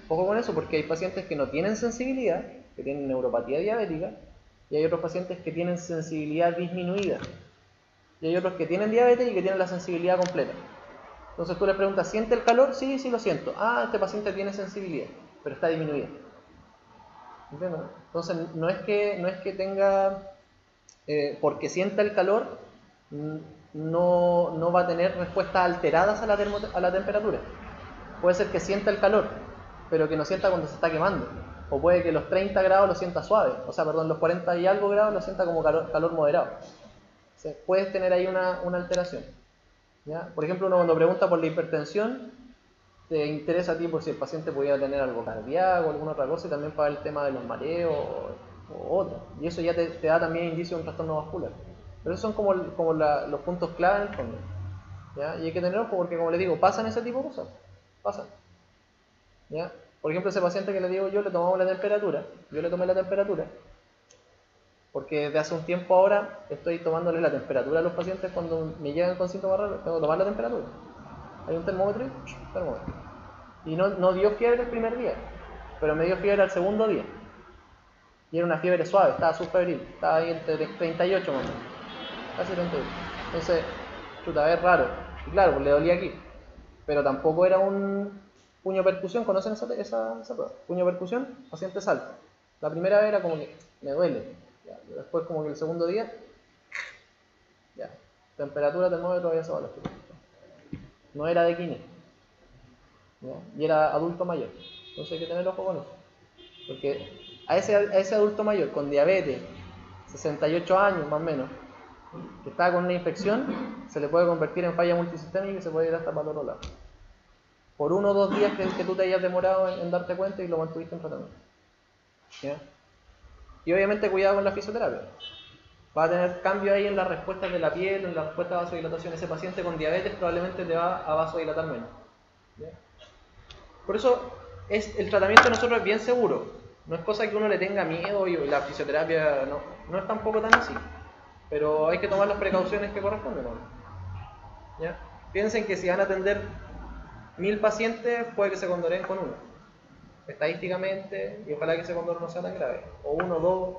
Ojo con eso, porque hay pacientes que no tienen sensibilidad, que tienen neuropatía diabética, y hay otros pacientes que tienen sensibilidad disminuida. Y hay otros que tienen diabetes y que tienen la sensibilidad completa. Entonces tú le preguntas, ¿siente el calor? Sí, sí lo siento. Este paciente tiene sensibilidad, pero está disminuida. ¿Entiendes? Entonces no es que tenga, porque sienta el calor, no va a tener respuestas alteradas a la temperatura. Puede ser que sienta el calor, pero que no sienta cuando se está quemando. O puede que los 30 grados lo sienta suave, los 40 y algo grados lo sienta como calor moderado. Puedes tener ahí una alteración. ¿Ya? Por ejemplo, uno cuando pregunta por la hipertensión, te interesa a ti por si el paciente podía tener algo cardíaco o alguna otra cosa, y también para el tema de los mareos o otro. Y eso ya te da también indicio de un trastorno vascular. Pero esos son como los puntos clave en el fondo. ¿Ya? Y hay que tenerlos porque, como les digo, pasan ese tipo de cosas. Pasan. ¿Ya? Por ejemplo, ese paciente que le digo yo, le tomamos la temperatura. Yo le tomé la temperatura. Porque desde hace un tiempo ahora estoy tomándole la temperatura a los pacientes cuando me llegan con síntomas raros. Tengo que tomar la temperatura. Hay un termómetro y termómetro. Y no dio fiebre el primer día, pero me dio fiebre al segundo día. Y era una fiebre suave, estaba subfebril, estaba ahí entre 38 más o menos, casi 38. Entonces, chuta, es raro. Y claro, pues le dolía aquí. Pero tampoco era un puño percusión, ¿conocen esa prueba? Puño percusión, paciente salta. La primera vez era como que me duele. Ya, después como que el segundo día, ya, temperatura, termómetro, había sobado la fiebre. No era de quine. ¿Ya? Y era adulto mayor. Entonces hay que tener ojo con eso. Porque a ese adulto mayor con diabetes, 68 años más o menos, que está con una infección, se le puede convertir en falla multisistémica y se puede ir hasta para el otro lado. Por 1 o 2 días que tú te hayas demorado en darte cuenta y lo mantuviste en tratamiento. ¿Ya? Y obviamente cuidado con la fisioterapia. Va a tener cambio ahí en las respuestas de la piel, en la respuesta a vasodilatación. Ese paciente con diabetes probablemente te va a vasodilatar menos. ¿Ya? Por eso el tratamiento de nosotros es bien seguro. No es cosa que uno le tenga miedo y la fisioterapia no es tampoco tan así. Pero hay que tomar las precauciones que corresponden, ¿no? ¿Ya? Piensen que si van a atender 1000 pacientes, puede que se condoreen con uno. Estadísticamente, y ojalá que ese condoro no sea tan grave. O 1 o 2.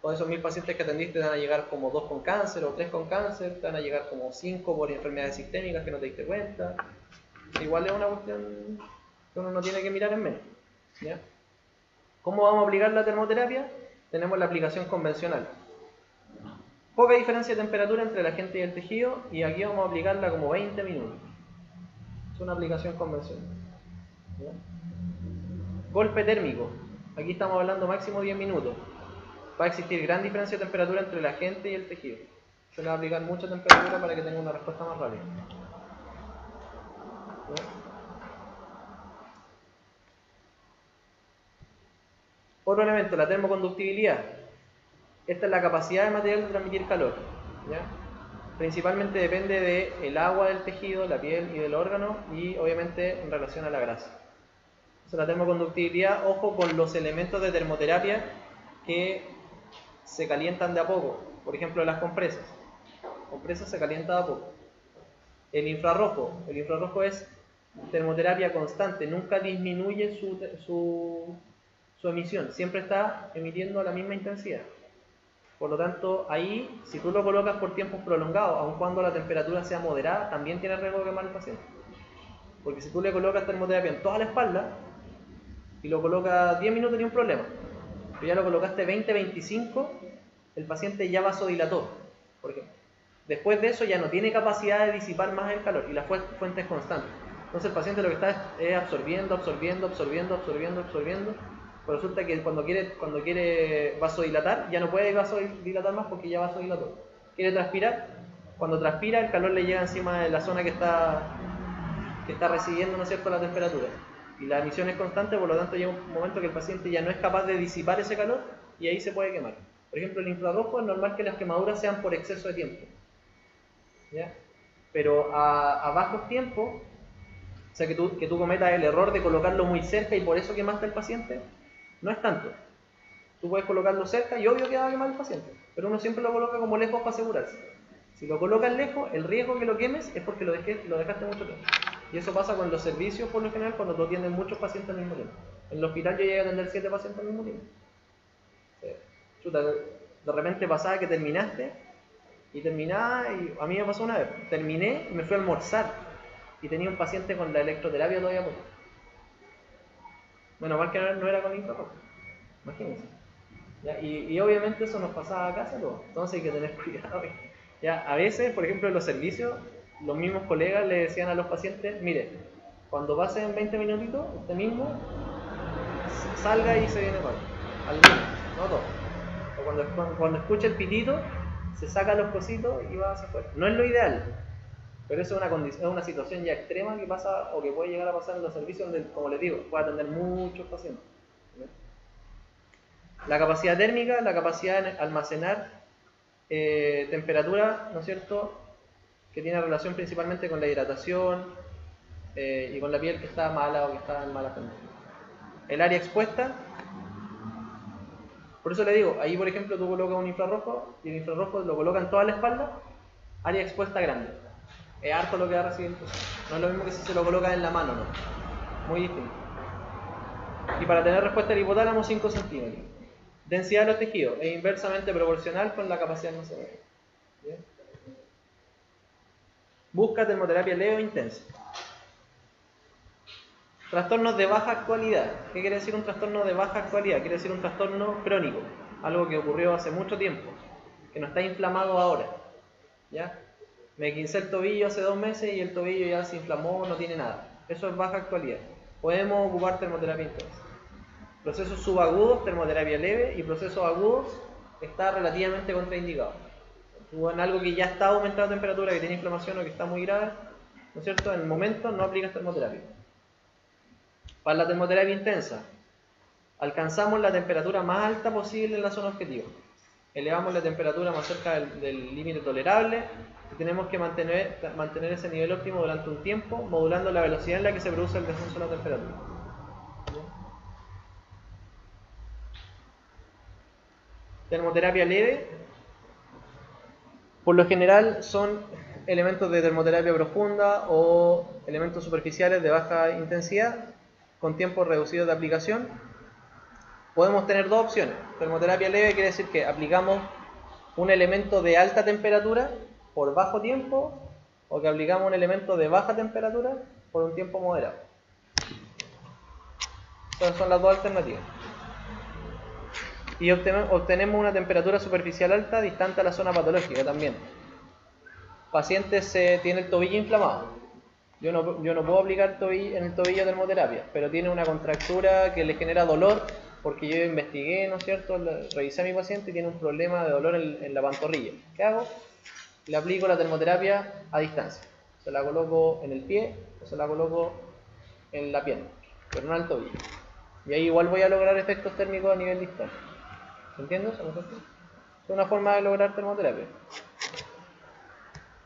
Todos esos 1000 pacientes que atendiste te van a llegar como 2 con cáncer o 3 con cáncer. Te van a llegar como 5 por enfermedades sistémicas que no te diste cuenta. Igual es una cuestión que uno no tiene que mirar en menos. ¿Ya? ¿Cómo vamos a aplicar la termoterapia? Tenemos la aplicación convencional. Poca diferencia de temperatura entre la gente y el tejido, y aquí vamos a aplicarla como 20 minutos. Es una aplicación convencional. ¿Ya? Golpe térmico. Aquí estamos hablando máximo 10 minutos. Va a existir gran diferencia de temperatura entre la gente y el tejido. Se le va a aplicar mucha temperatura para que tenga una respuesta más rápida. ¿Ya? Otro elemento, la termoconductibilidad. Esta es la capacidad del material de transmitir calor. ¿Ya? Principalmente depende del agua del tejido, la piel y del órgano, y obviamente en relación a la grasa. Entonces, la termoconductibilidad, ojo con los elementos de termoterapia que se calientan de a poco. Por ejemplo, las compresas. Compresas se calientan de a poco. El infrarrojo es termoterapia constante, nunca disminuye su emisión, siempre está emitiendo a la misma intensidad. Por lo tanto, ahí, si tú lo colocas por tiempos prolongados, aun cuando la temperatura sea moderada, también tiene riesgo de quemar al paciente. Porque si tú le colocas termoterapia en toda la espalda y lo colocas 10 minutos, ni un problema. Pero ya lo colocaste 20-25, el paciente ya vasodilató, por ejemplo. Después de eso ya no tiene capacidad de disipar más el calor y la fuente es constante. Entonces el paciente lo que está es absorbiendo. Pero resulta que cuando quiere vasodilatar, ya no puede vasodilatar más porque ya vasodilató. Quiere transpirar, cuando transpira el calor le llega encima de la zona que está recibiendo, ¿no es cierto?, la temperatura. Y la emisión es constante, por lo tanto llega un momento que el paciente ya no es capaz de disipar ese calor y ahí se puede quemar. Por ejemplo, el infrarrojo es normal que las quemaduras sean por exceso de tiempo, ¿ya? Pero a bajos tiempos, o sea, que tú cometas el error de colocarlo muy cerca y por eso quemaste al paciente, no es tanto. Tú puedes colocarlo cerca y obvio que va a quemar al paciente, pero uno siempre lo coloca como lejos para asegurarse. Si lo colocas lejos, el riesgo que lo quemes es porque lo dejaste mucho tiempo. Y eso pasa con los servicios por lo general cuando tú atiendes muchos pacientes al mismo tiempo. En el hospital yo llegué a atender 7 pacientes al mismo tiempo. Chuta, de repente pasaba que terminaste y terminaba, y a mí me pasó una vez. Terminé y me fui a almorzar y tenía un paciente con la electroterapia todavía por. Menos mal que no era con infrarrojo. Imagínense. ¿Ya? Y obviamente eso nos pasaba a casa, ¿no? Entonces hay que tener cuidado. ¿Ya? A veces, por ejemplo, en los servicios, los mismos colegas le decían a los pacientes, mire, cuando pasen 20 minutitos, usted mismo salga y se viene para algunos, no todos. O cuando escuche el pitito, se saca los cositos y va hacia afuera. No es lo ideal, pero eso es una situación ya extrema que pasa o que puede llegar a pasar en los servicios donde, como les digo, puede atender muchos pacientes. ¿Sí? La capacidad térmica, la capacidad de almacenar temperatura, ¿no es cierto?, que tiene relación principalmente con la hidratación y con la piel que está mala o que está en mala condición. El área expuesta, por eso le digo, ahí por ejemplo tú colocas un infrarrojo y el infrarrojo lo coloca en toda la espalda, área expuesta grande. Es harto lo que va a recibir. No es lo mismo que si se lo coloca en la mano, ¿no? Muy distinto. Y para tener respuesta del hipotálamo, 5 centímetros. Densidad de los tejidos es inversamente proporcional con la capacidad de almacenamiento. ¿Bien? Busca termoterapia leve o intensa. Trastornos de baja actualidad. ¿Qué quiere decir un trastorno de baja actualidad? Quiere decir un trastorno crónico, algo que ocurrió hace mucho tiempo, que no está inflamado ahora. ¿Ya? Me quincé el tobillo hace 2 meses y el tobillo ya se inflamó, no tiene nada. Eso es baja actualidad. Podemos ocupar termoterapia intensa. Procesos subagudos, termoterapia leve, y procesos agudos está relativamente contraindicado. En algo que ya está aumentada la temperatura, que tiene inflamación o que está muy grave, ¿no es cierto?, en el momento no aplicas termoterapia. Para la termoterapia intensa, alcanzamos la temperatura más alta posible en la zona objetivo. Elevamos la temperatura más cerca del límite tolerable y tenemos que mantener ese nivel óptimo durante un tiempo, modulando la velocidad en la que se produce el descenso de la temperatura. Termoterapia leve, por lo general son elementos de termoterapia profunda o elementos superficiales de baja intensidad con tiempos reducidos de aplicación. Podemos tener 2 opciones. Termoterapia leve quiere decir que aplicamos un elemento de alta temperatura por bajo tiempo o que aplicamos un elemento de baja temperatura por un tiempo moderado. Esas son las 2 alternativas. Y obtenemos una temperatura superficial alta distante a la zona patológica también. Pacientes tiene el tobillo inflamado. Yo no puedo aplicar en el tobillo termoterapia, pero tiene una contractura que le genera dolor, porque yo investigué, ¿no es cierto?, revisé a mi paciente y tiene un problema de dolor en la pantorrilla. ¿Qué hago? Le aplico la termoterapia a distancia. Se la coloco en el pie o se la coloco en la pierna, pero no en el tobillo. Y ahí igual voy a lograr efectos térmicos a nivel distal. ¿Entiendes? Es una forma de lograr termoterapia.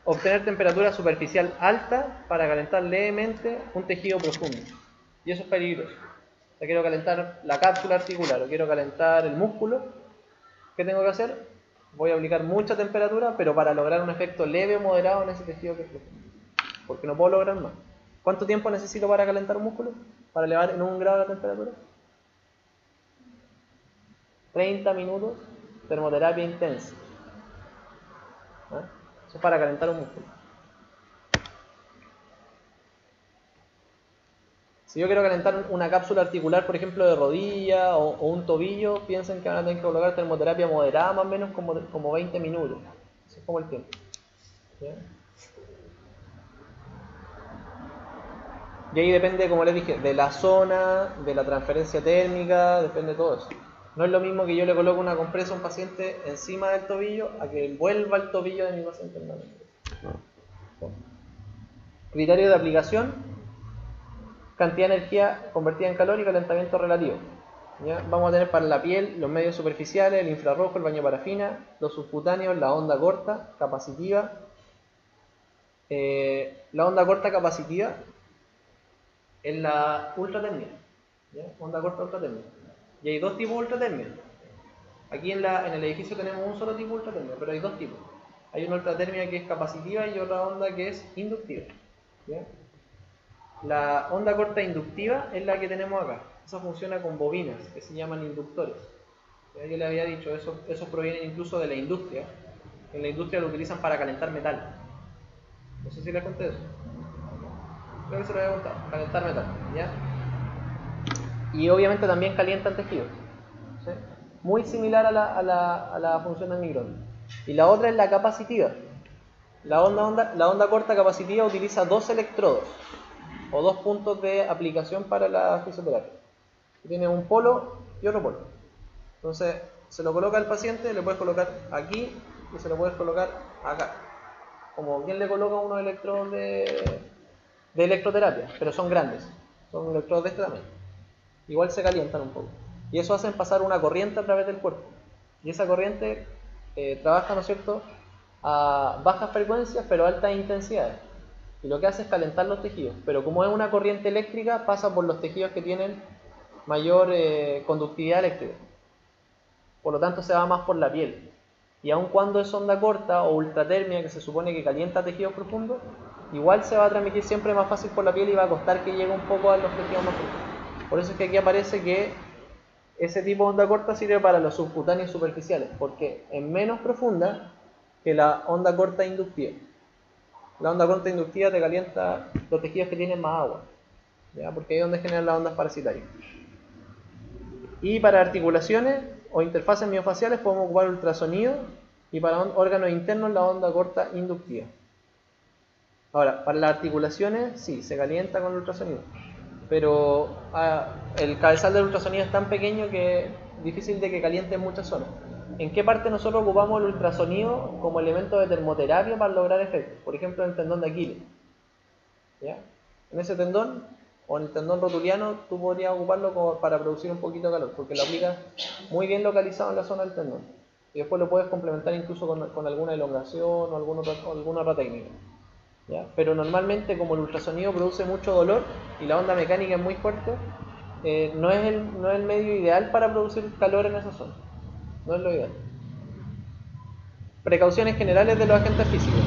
Obtener temperatura superficial alta para calentar levemente un tejido profundo. Y eso es peligroso. O sea, quiero calentar la cápsula articular o quiero calentar el músculo. ¿Qué tengo que hacer? Voy a aplicar mucha temperatura, pero para lograr un efecto leve o moderado en ese tejido que es profundo. porque no puedo lograr más. ¿Cuánto tiempo necesito para calentar un músculo? Para elevar en 1 grado la temperatura. 30 minutos, termoterapia intensa. ¿Ah? Eso es para calentar un músculo. Si yo quiero calentar una cápsula articular, por ejemplo, de rodilla o un tobillo, piensen que van a tener que colocar termoterapia moderada más o menos como 20 minutos. Ese es como el tiempo. ¿Ya? Y ahí depende, como les dije, de la zona, de la transferencia térmica, depende de todo eso. No es lo mismo que yo le coloque una compresa a un paciente encima del tobillo a que envuelva el tobillo de mi paciente en la mente. Criterio de aplicación: cantidad de energía convertida en calor y calentamiento relativo. ¿Ya? Vamos a tener para la piel los medios superficiales, el infrarrojo, el baño de parafina, los subcutáneos, la onda corta, capacitiva. La onda corta capacitiva es la ultratermia. ¿Ya? Onda corta ultratermia. Y hay dos tipos de ultratermia. Aquí en el edificio tenemos un solo tipo de ultratermia, pero hay dos tipos. Hay una ultratermia que es capacitiva y otra onda que es inductiva. ¿Ya? La onda corta inductiva es la que tenemos acá. Esa funciona con bobinas que se llaman inductores. ¿Ya? Yo le había dicho, esos provienen incluso de la industria. En la industria lo utilizan para calentar metal. No sé si les conté eso. Creo que se lo había contado. Calentar metal. ¿Ya? Y obviamente también calientan tejidos. ¿Sí? Muy similar a la función del microondas. Y la otra es la capacitiva. La onda corta capacitiva utiliza 2 electrodos o 2 puntos de aplicación para la fisioterapia. Tiene un polo y otro polo. Entonces, se lo coloca al paciente, le puedes colocar aquí y se lo puedes colocar acá. Como quien le coloca unos electrodos de electroterapia, pero son grandes. Son electrodos de este tamaño. Igual se calientan un poco. Y eso hacen pasar una corriente a través del cuerpo. Y esa corriente trabaja, ¿no es cierto?, a bajas frecuencias pero altas intensidades. Y lo que hace es calentar los tejidos. Pero como es una corriente eléctrica, pasa por los tejidos que tienen mayor conductividad eléctrica. Por lo tanto, se va más por la piel. Y aun cuando es onda corta o ultratermia, que se supone que calienta tejidos profundos, igual se va a transmitir siempre más fácil por la piel y va a costar que llegue un poco a los tejidos más profundos. Por eso es que aquí aparece que ese tipo de onda corta sirve para los subcutáneos superficiales, porque es menos profunda que la onda corta inductiva. La onda corta inductiva te calienta los tejidos que tienen más agua, ¿ya? Porque ahí es donde generan las ondas parasitarias. Y para articulaciones o interfaces miofaciales podemos ocupar ultrasonido, y para órganos internos la onda corta inductiva. Ahora, para las articulaciones sí, se calienta con el ultrasonido, pero el cabezal del ultrasonido es tan pequeño que es difícil de que caliente en muchas zonas. ¿En qué parte nosotros ocupamos el ultrasonido como elemento de termoterapia para lograr efectos? Por ejemplo, en el tendón de Aquiles. ¿Ya? En ese tendón, o en el tendón rotuliano, tú podrías ocuparlo para producir un poquito de calor, porque lo aplicas muy bien localizado en la zona del tendón. Y después lo puedes complementar incluso con alguna elongación o alguna otra técnica. ¿Ya? Pero normalmente, como el ultrasonido produce mucho dolor y la onda mecánica es muy fuerte, no es el medio ideal para producir calor en esa zona. No es lo ideal. Precauciones generales de los agentes físicos.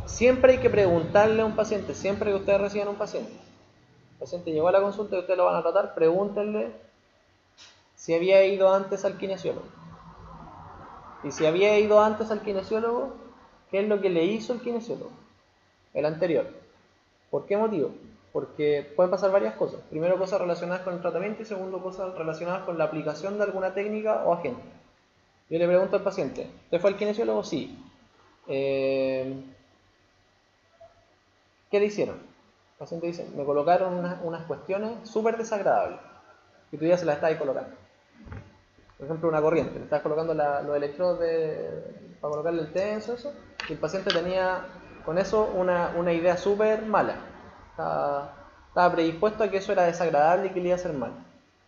Siempre hay que preguntarle a un paciente, siempre que ustedes reciban un paciente. El paciente llegó a la consulta y ustedes lo van a tratar, pregúntenle si había ido antes al kinesiólogo. Y si había ido antes al kinesiólogo, ¿qué es lo que le hizo el kinesiólogo? El anterior. ¿Por qué motivo? Porque pueden pasar varias cosas. Primero, cosas relacionadas con el tratamiento, y segundo, cosas relacionadas con la aplicación de alguna técnica o agente. Yo le pregunto al paciente, ¿usted fue al kinesiólogo? Sí. ¿Qué le hicieron? El paciente dice, me colocaron unas cuestiones súper desagradables y tú ya se las estás ahí colocando. Por ejemplo, una corriente, le estás colocando los electrodos para colocarle el tenso, eso, y el paciente tenía con eso una idea súper mala. Estaba predispuesto a que eso era desagradable y que le iba a hacer mal.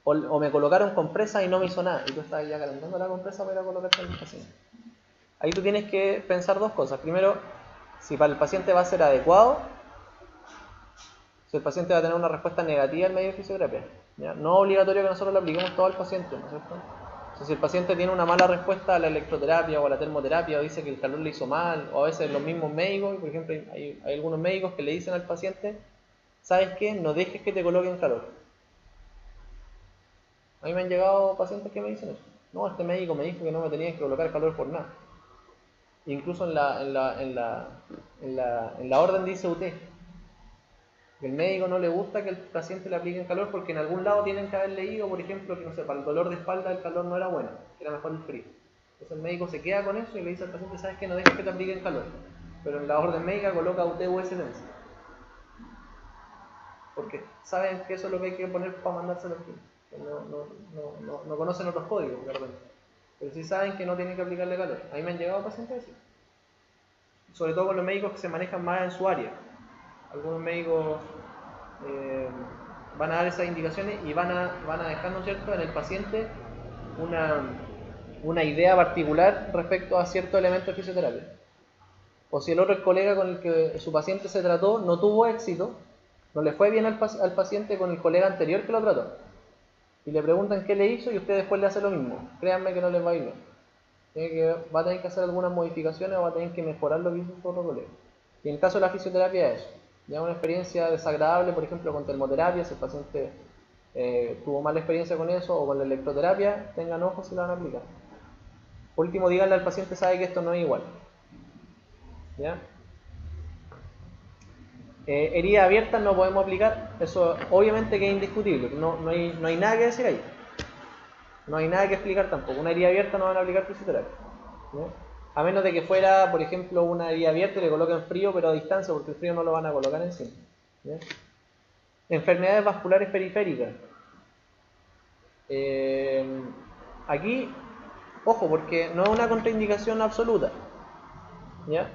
O me colocaron compresa y no me hizo nada, y tú estabas ya calentando la compresa para colocarte en el paciente. Ahí tú tienes que pensar dos cosas. Primero, si para el paciente va a ser adecuado, si el paciente va a tener una respuesta negativa al medio de fisioterapia. ¿Ya? No es obligatorio que nosotros lo apliquemos todo al paciente, ¿no es cierto? Entonces, si el paciente tiene una mala respuesta a la electroterapia o a la termoterapia, o dice que el calor le hizo mal, o a veces los mismos médicos, por ejemplo, hay algunos médicos que le dicen al paciente, ¿sabes qué? No dejes que te coloquen calor. A mí me han llegado pacientes que me dicen eso. No, este médico me dijo que no me tenía que colocar calor por nada. Incluso en la orden dice UT. El médico no le gusta que el paciente le aplique calor porque en algún lado tienen que haber leído, por ejemplo, que no sé, para el dolor de espalda el calor no era bueno, que era mejor el frío. Entonces el médico se queda con eso y le dice al paciente, ¿sabes qué? No dejes que te apliquen calor. Pero en la orden médica coloca UT US Tensa. Porque saben que eso es lo que hay que poner para mandárselo al cliente. No conocen otros códigos, perdón. Pero sí saben que no tienen que aplicarle calor. A mí me han llegado pacientes así. Sobre todo con los médicos que se manejan más en su área. Algunos médicos van a dar esas indicaciones y van a dejar, ¿no es cierto?, en el paciente una idea particular respecto a ciertos elementos de fisioterapia. O si el otro colega con el que su paciente se trató no tuvo éxito, no le fue bien al paciente con el colega anterior que lo trató, y le preguntan qué le hizo y usted después le hace lo mismo, créanme que no les va a ir bien. Va a tener que hacer algunas modificaciones o va a tener que mejorar lo que hizo su otro colega. Y en el caso de la fisioterapia es eso. Ya una experiencia desagradable, por ejemplo, con termoterapia, si el paciente tuvo mala experiencia con eso, o con la electroterapia, tengan ojo si la van a aplicar. Por último, díganle al paciente, sabe que esto no es igual. ¿Ya? Heridas abiertas no podemos aplicar, eso obviamente que es indiscutible, no hay nada que decir ahí. No hay nada que explicar tampoco. Una herida abierta no van a aplicar fisioterapia. ¿Ya? A menos de que fuera, por ejemplo, una herida abierta y le coloquen frío, pero a distancia, porque el frío no lo van a colocar encima. ¿Ya? Enfermedades vasculares periféricas. Aquí, ojo, porque no es una contraindicación absoluta. ¿Ya?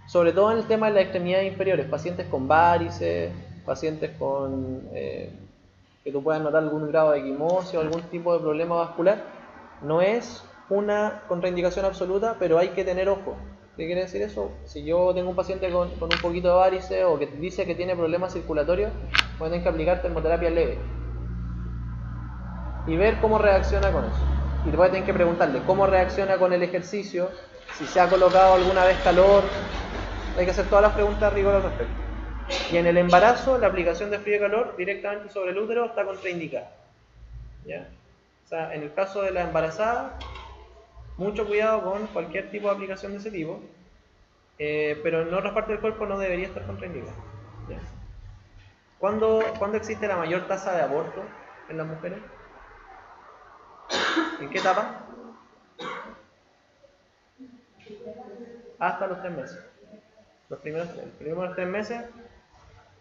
Sobre todo en el tema de las extremidades inferiores, pacientes con varices, pacientes con que tú puedas notar algún grado de equimosis o algún tipo de problema vascular, no es una contraindicación absoluta, pero hay que tener ojo. ¿Qué quiere decir eso? Si yo tengo un paciente con un poquito de varices o que dice que tiene problemas circulatorios, voy a tener que aplicar termoterapia leve y ver cómo reacciona con eso. Y después tener que preguntarle cómo reacciona con el ejercicio, si se ha colocado alguna vez calor. Hay que hacer todas las preguntas a rigor al respecto. Y en el embarazo, la aplicación de frío y calor directamente sobre el útero está contraindicada. ¿Ya? O sea, en el caso de la embarazada, mucho cuidado con cualquier tipo de aplicación de ese tipo, pero en otras partes del cuerpo no debería estar contraindicada. ¿Ya? ¿Cuándo existe la mayor tasa de aborto en las mujeres? ¿En qué etapa? Hasta los 3 meses. Los primeros 3 meses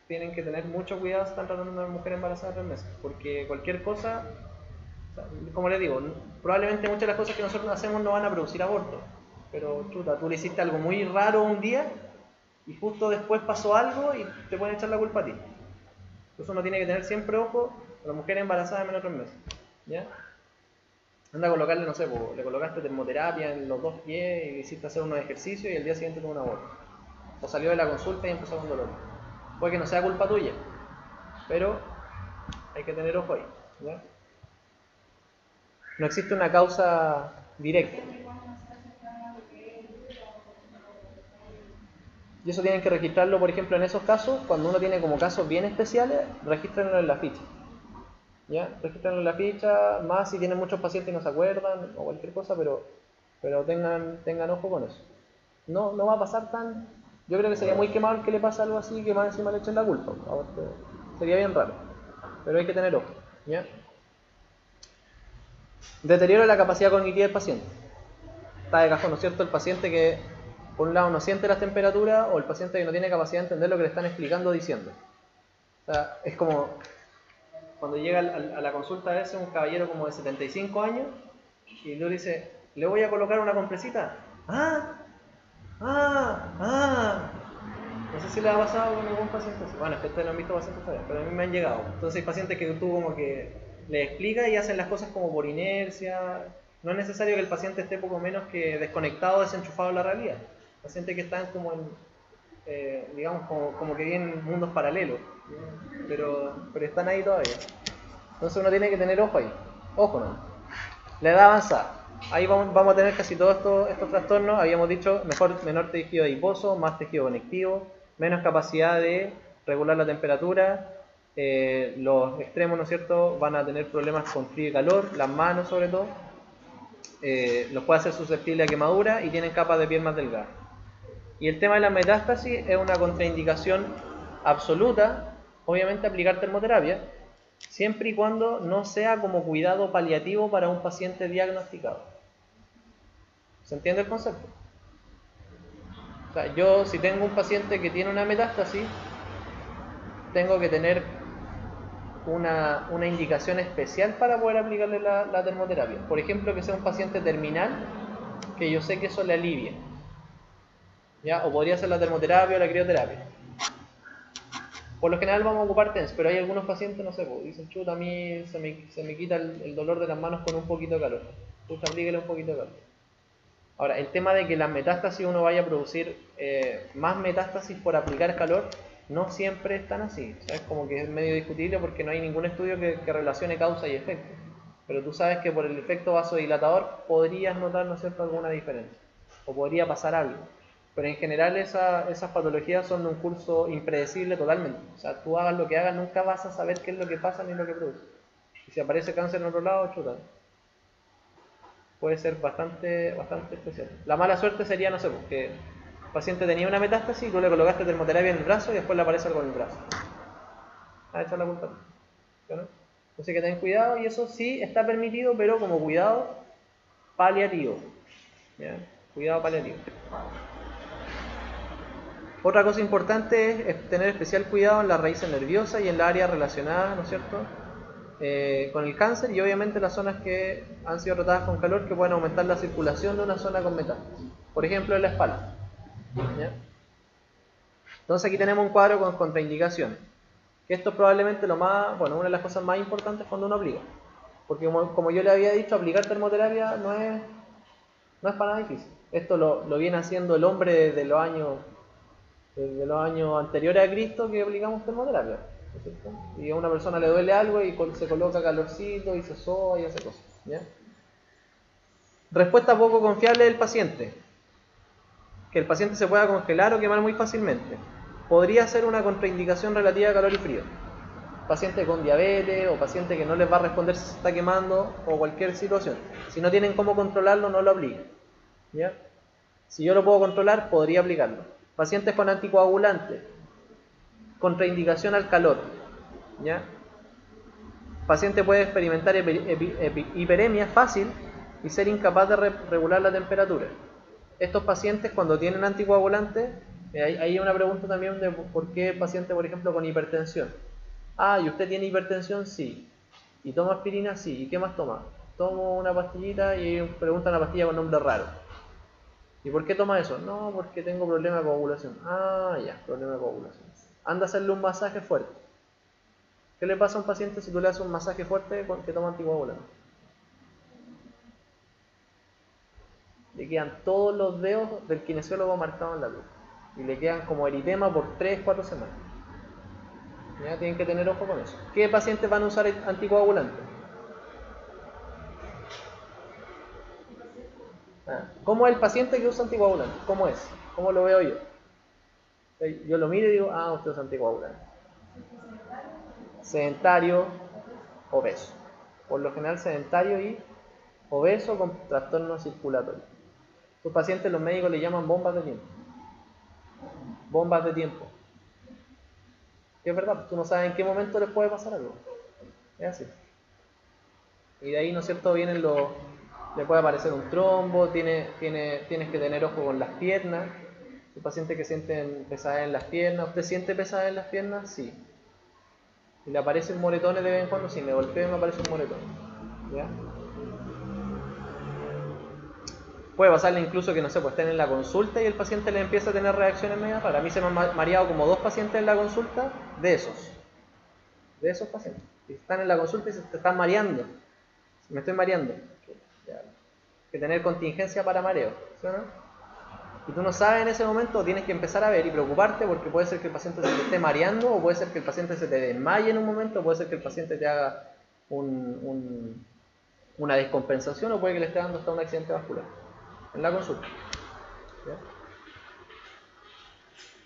tienen que tener mucho cuidado si están tratando a una mujer embarazada de 3 meses, porque cualquier cosa, como les digo, probablemente muchas de las cosas que nosotros hacemos no van a producir aborto, pero chuta, tú le hiciste algo muy raro un día y justo después pasó algo y te pueden echar la culpa a ti. Entonces uno tiene que tener siempre ojo a la mujer embarazada de menos de 3 meses. ¿Ya? Anda a colocarle, no sé, le colocaste termoterapia en los 2 pies y le hiciste hacer unos ejercicios y el día siguiente tuvo un aborto. O salió de la consulta y empezó con dolor. Puede que no sea culpa tuya, pero hay que tener ojo ahí. ¿Ya? No existe una causa directa. Y eso tienen que registrarlo, por ejemplo, en esos casos, cuando uno tiene como casos bien especiales, regístrenlo en la ficha. ¿Ya? Regístrenlo en la ficha, más si tienen muchos pacientes y no se acuerdan, o cualquier cosa, pero tengan ojo con eso. No va a pasar tan... Yo creo que sería muy quemado el que le pasa algo así, que más encima le echen la culpa. Sería bien raro, pero hay que tener ojo. ¿Ya? Deterioro de la capacidad cognitiva del paciente. Está de cajón, ¿no es cierto? El paciente que, por un lado, no siente las temperaturas, o el paciente que no tiene capacidad de entender lo que le están explicando o diciendo. O sea, es como cuando llega a la consulta a veces un caballero como de 75 años y luego le dice, ¿le voy a colocar una compresita? No sé si le ha pasado con algún paciente así. Bueno, es que ustedes no han visto pacientes todavía, pero a mí me han llegado. Entonces hay pacientes que tú como que les explicas y hacen las cosas como por inercia. No es necesario que el paciente esté poco menos que desconectado, desenchufado de la realidad. Pacientes que están como en, digamos, como que viven mundos paralelos, pero están ahí todavía. Entonces uno tiene que tener ojo ahí. Ojo, ¿no? La edad avanzada. Ahí vamos a tener casi todos estos trastornos. Habíamos dicho menor tejido adiposo, más tejido conectivo, menos capacidad de regular la temperatura. Los extremos, ¿no es cierto?, van a tener problemas con frío y calor, las manos sobre todo. Los puede hacer susceptibles a quemadura y tienen capas de piel más delgadas. Y el tema de la metástasis es una contraindicación absoluta, obviamente aplicar termoterapia, siempre y cuando no sea como cuidado paliativo para un paciente diagnosticado. ¿Se entiende el concepto? O sea, yo si tengo un paciente que tiene una metástasis, tengo que tener una indicación especial para poder aplicarle la termoterapia. Por ejemplo, que sea un paciente terminal, que yo sé que eso le alivia. ¿Ya? O podría ser la termoterapia o la crioterapia. Por lo general vamos a ocupar TENS, pero hay algunos pacientes, no sé, pues, dicen, chuta, a mí se me quita el dolor de las manos con un poquito de calor. Chuta, aplíquele un poquito de calor. Ahora, el tema de que las metástasis uno vaya a producir más metástasis por aplicar calor, no siempre es tan así. O sea, es como que es medio discutible porque no hay ningún estudio que relacione causa y efecto. Pero tú sabes que por el efecto vasodilatador podrías notar, ¿no es cierto?, alguna diferencia. O podría pasar algo. Pero en general esas patologías son de un curso impredecible totalmente. O sea, tú hagas lo que hagas, nunca vas a saber qué es lo que pasa ni lo que produce. Y si aparece cáncer en otro lado, chuta. Puede ser bastante especial. La mala suerte sería, no sé, porque el paciente tenía una metástasis y tú le colocaste termoterapia en el brazo y después le aparece algo en el brazo. A echar la culpa. ¿No? Entonces que ten cuidado y eso sí está permitido, pero como cuidado paliativo. ¿Ya? Cuidado paliativo. Otra cosa importante es tener especial cuidado en las raíces nerviosas y en las áreas relacionadas, ¿no es cierto?, con el cáncer, y obviamente las zonas que han sido tratadas con calor que pueden aumentar la circulación de una zona con metástasis. Por ejemplo, en la espalda. ¿Ya? Entonces aquí tenemos un cuadro con contraindicaciones. Que esto es probablemente una de las cosas más importantes cuando uno aplica. Porque como yo le había dicho, aplicar termoterapia no es para nada difícil. Esto lo viene haciendo el hombre desde los años anteriores a Cristo, que aplicamos termoterapia, ¿no es cierto? Y a una persona le duele algo y se coloca calorcito y se soba y hace cosas, ¿ya? Respuesta poco confiable del paciente: que el paciente se pueda congelar o quemar muy fácilmente. Podría ser una contraindicación relativa a calor y frío. Paciente con diabetes o paciente que no les va a responder si se está quemando o cualquier situación. Si no tienen cómo controlarlo, no lo apliquen, ¿ya? Si yo lo puedo controlar, podría aplicarlo. Pacientes con anticoagulantes, contraindicación al calor, ¿ya? Paciente puede experimentar hiperemia fácil y ser incapaz de regular la temperatura. Estos pacientes, cuando tienen anticoagulantes, hay una pregunta también de por qué el paciente, por ejemplo, con hipertensión. ¿Y usted tiene hipertensión? Sí. ¿Y toma aspirina? Sí. ¿Y qué más toma? Tomo una pastillita y preguntan una pastilla con nombre raro. ¿Y por qué toma eso? No, porque tengo problema de coagulación. Ya, problema de coagulación. Anda a hacerle un masaje fuerte. ¿Qué le pasa a un paciente si tú le haces un masaje fuerte que toma anticoagulante? Le quedan todos los dedos del kinesiólogo marcados en la piel. Y le quedan como eritema por 3-4 semanas. ¿Ya? Tienen que tener ojo con eso. ¿Qué pacientes van a usar anticoagulantes? ¿Cómo es el paciente que usa anticoagulantes? ¿Cómo es? ¿Cómo lo veo yo? Yo lo miro y digo, usted usa anticoagulante. Sedentario, obeso. Por lo general sedentario y obeso con trastorno circulatorio. Estos pacientes los médicos le llaman bombas de tiempo. Bombas de tiempo. Que es verdad, tú no sabes en qué momento les puede pasar algo. Es así. Y de ahí, ¿no es cierto?, le puede aparecer un trombo, tienes que tener ojo con las piernas. El paciente que siente pesadez en las piernas. ¿Usted siente pesadez en las piernas? Sí. ¿Y le aparecen moretones de vez en cuando? Sí, me golpeo y me aparece un moretón. ¿Ya? Puede pasarle incluso que, no sé, pues estén en la consulta y el paciente le empieza a tener reacciones medio raras. A mí se me han mareado como 2 pacientes en la consulta de esos pacientes. Que están en la consulta y se te están mareando. Me estoy mareando. Que tener contingencia para mareo, ¿sí o no? Y tú no sabes en ese momento, tienes que empezar a ver y preocuparte porque puede ser que el paciente se te esté mareando, o puede ser que el paciente se te desmaye en un momento, o puede ser que el paciente te haga un una descompensación o puede que le esté dando hasta un accidente vascular en la consulta.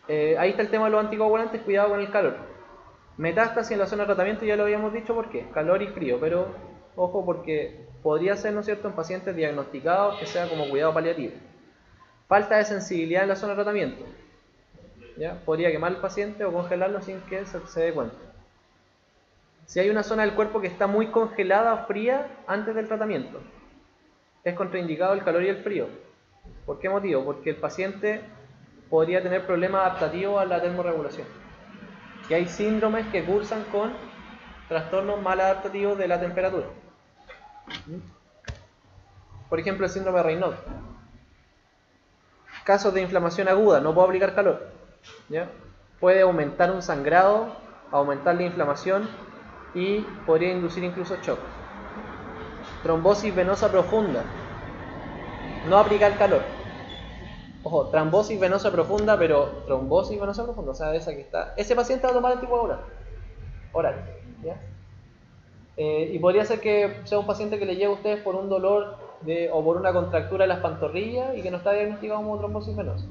Ahí está el tema de los anticoagulantes, cuidado con el calor. Metástasis en la zona de tratamiento ya lo habíamos dicho, ¿por qué? Calor y frío, pero ojo porque podría ser, ¿no es cierto?, en pacientes diagnosticados que sea como cuidado paliativo. Falta de sensibilidad en la zona de tratamiento, ¿ya? Podría quemar al paciente o congelarlo sin que se dé cuenta. Si hay una zona del cuerpo que está muy congelada o fría antes del tratamiento, es contraindicado el calor y el frío. ¿Por qué motivo? Porque el paciente podría tener problemas adaptativos a la termorregulación. Y hay síndromes que cursan con trastornos maladaptativos de la temperatura. Por ejemplo, el síndrome de Raynaud. Casos de inflamación aguda, no puedo aplicar calor, ¿ya? Puede aumentar un sangrado, aumentar la inflamación y podría inducir incluso shock. Trombosis venosa profunda, no aplicar calor. Ojo, trombosis venosa profunda, pero trombosis venosa profunda, o sea, esa que está. Ese paciente va a tomar anticoagulante oral, ¿ya? Y podría ser que sea un paciente que le llegue a ustedes por un dolor o por una contractura de las pantorrillas y que no está diagnosticado como trombosis venosa.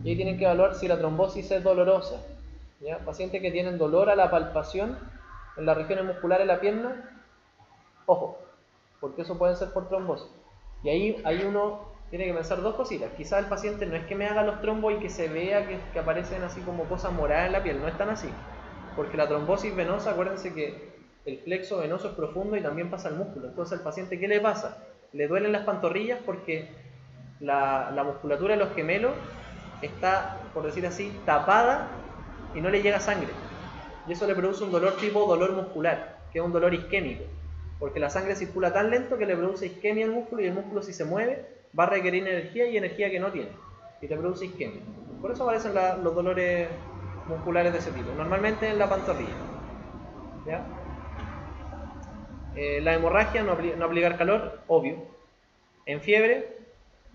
Y ahí tienen que evaluar si la trombosis es dolorosa, ¿ya? Pacientes que tienen dolor a la palpación en las regiones musculares de la pierna, ojo, porque eso puede ser por trombosis. Y ahí uno tiene que pensar dos cositas. Quizás el paciente no es que me haga los trombos y que se vea que aparecen así como cosas moradas en la piel, no es tan así. Porque la trombosis venosa, acuérdense que el plexo venoso es profundo y también pasa al músculo. Entonces al paciente, ¿qué le pasa? Le duelen las pantorrillas porque la musculatura de los gemelos está, por decir así, tapada y no le llega sangre. Y eso le produce un dolor tipo dolor muscular, que es un dolor isquémico. Porque la sangre circula tan lento que le produce isquemia al músculo y el músculo, si se mueve, va a requerir energía y energía que no tiene. Y te produce isquemia. Por eso aparecen los dolores musculares de ese tipo. Normalmente en la pantorrilla. ¿Ya? La hemorragia, no aplicar calor, obvio. En fiebre,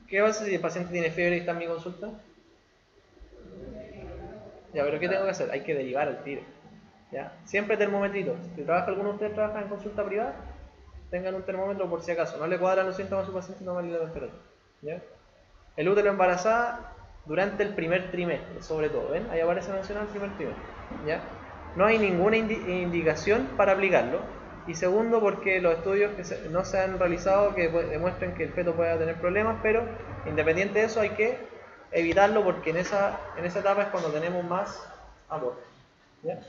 ¿qué pasa si el paciente tiene fiebre y está en mi consulta? Ya, pero ¿qué tengo que hacer? Hay que derivar al tiro. ¿Ya? Siempre termometrito. Si alguno de ustedes trabaja en consulta privada, tengan un termómetro por si acaso. No le cuadran los síntomas a su paciente, no vale la temperatura. ¿Ya? El útero embarazada durante el primer trimestre, sobre todo. ¿Ven? Ahí aparece mencionado el primer trimestre. ¿Ya? No hay ninguna indicación para aplicarlo. Y segundo, porque los estudios que no se han realizado que demuestren que el feto pueda tener problemas, pero independiente de eso hay que evitarlo porque en esa etapa es cuando tenemos más amor. ¿Ya?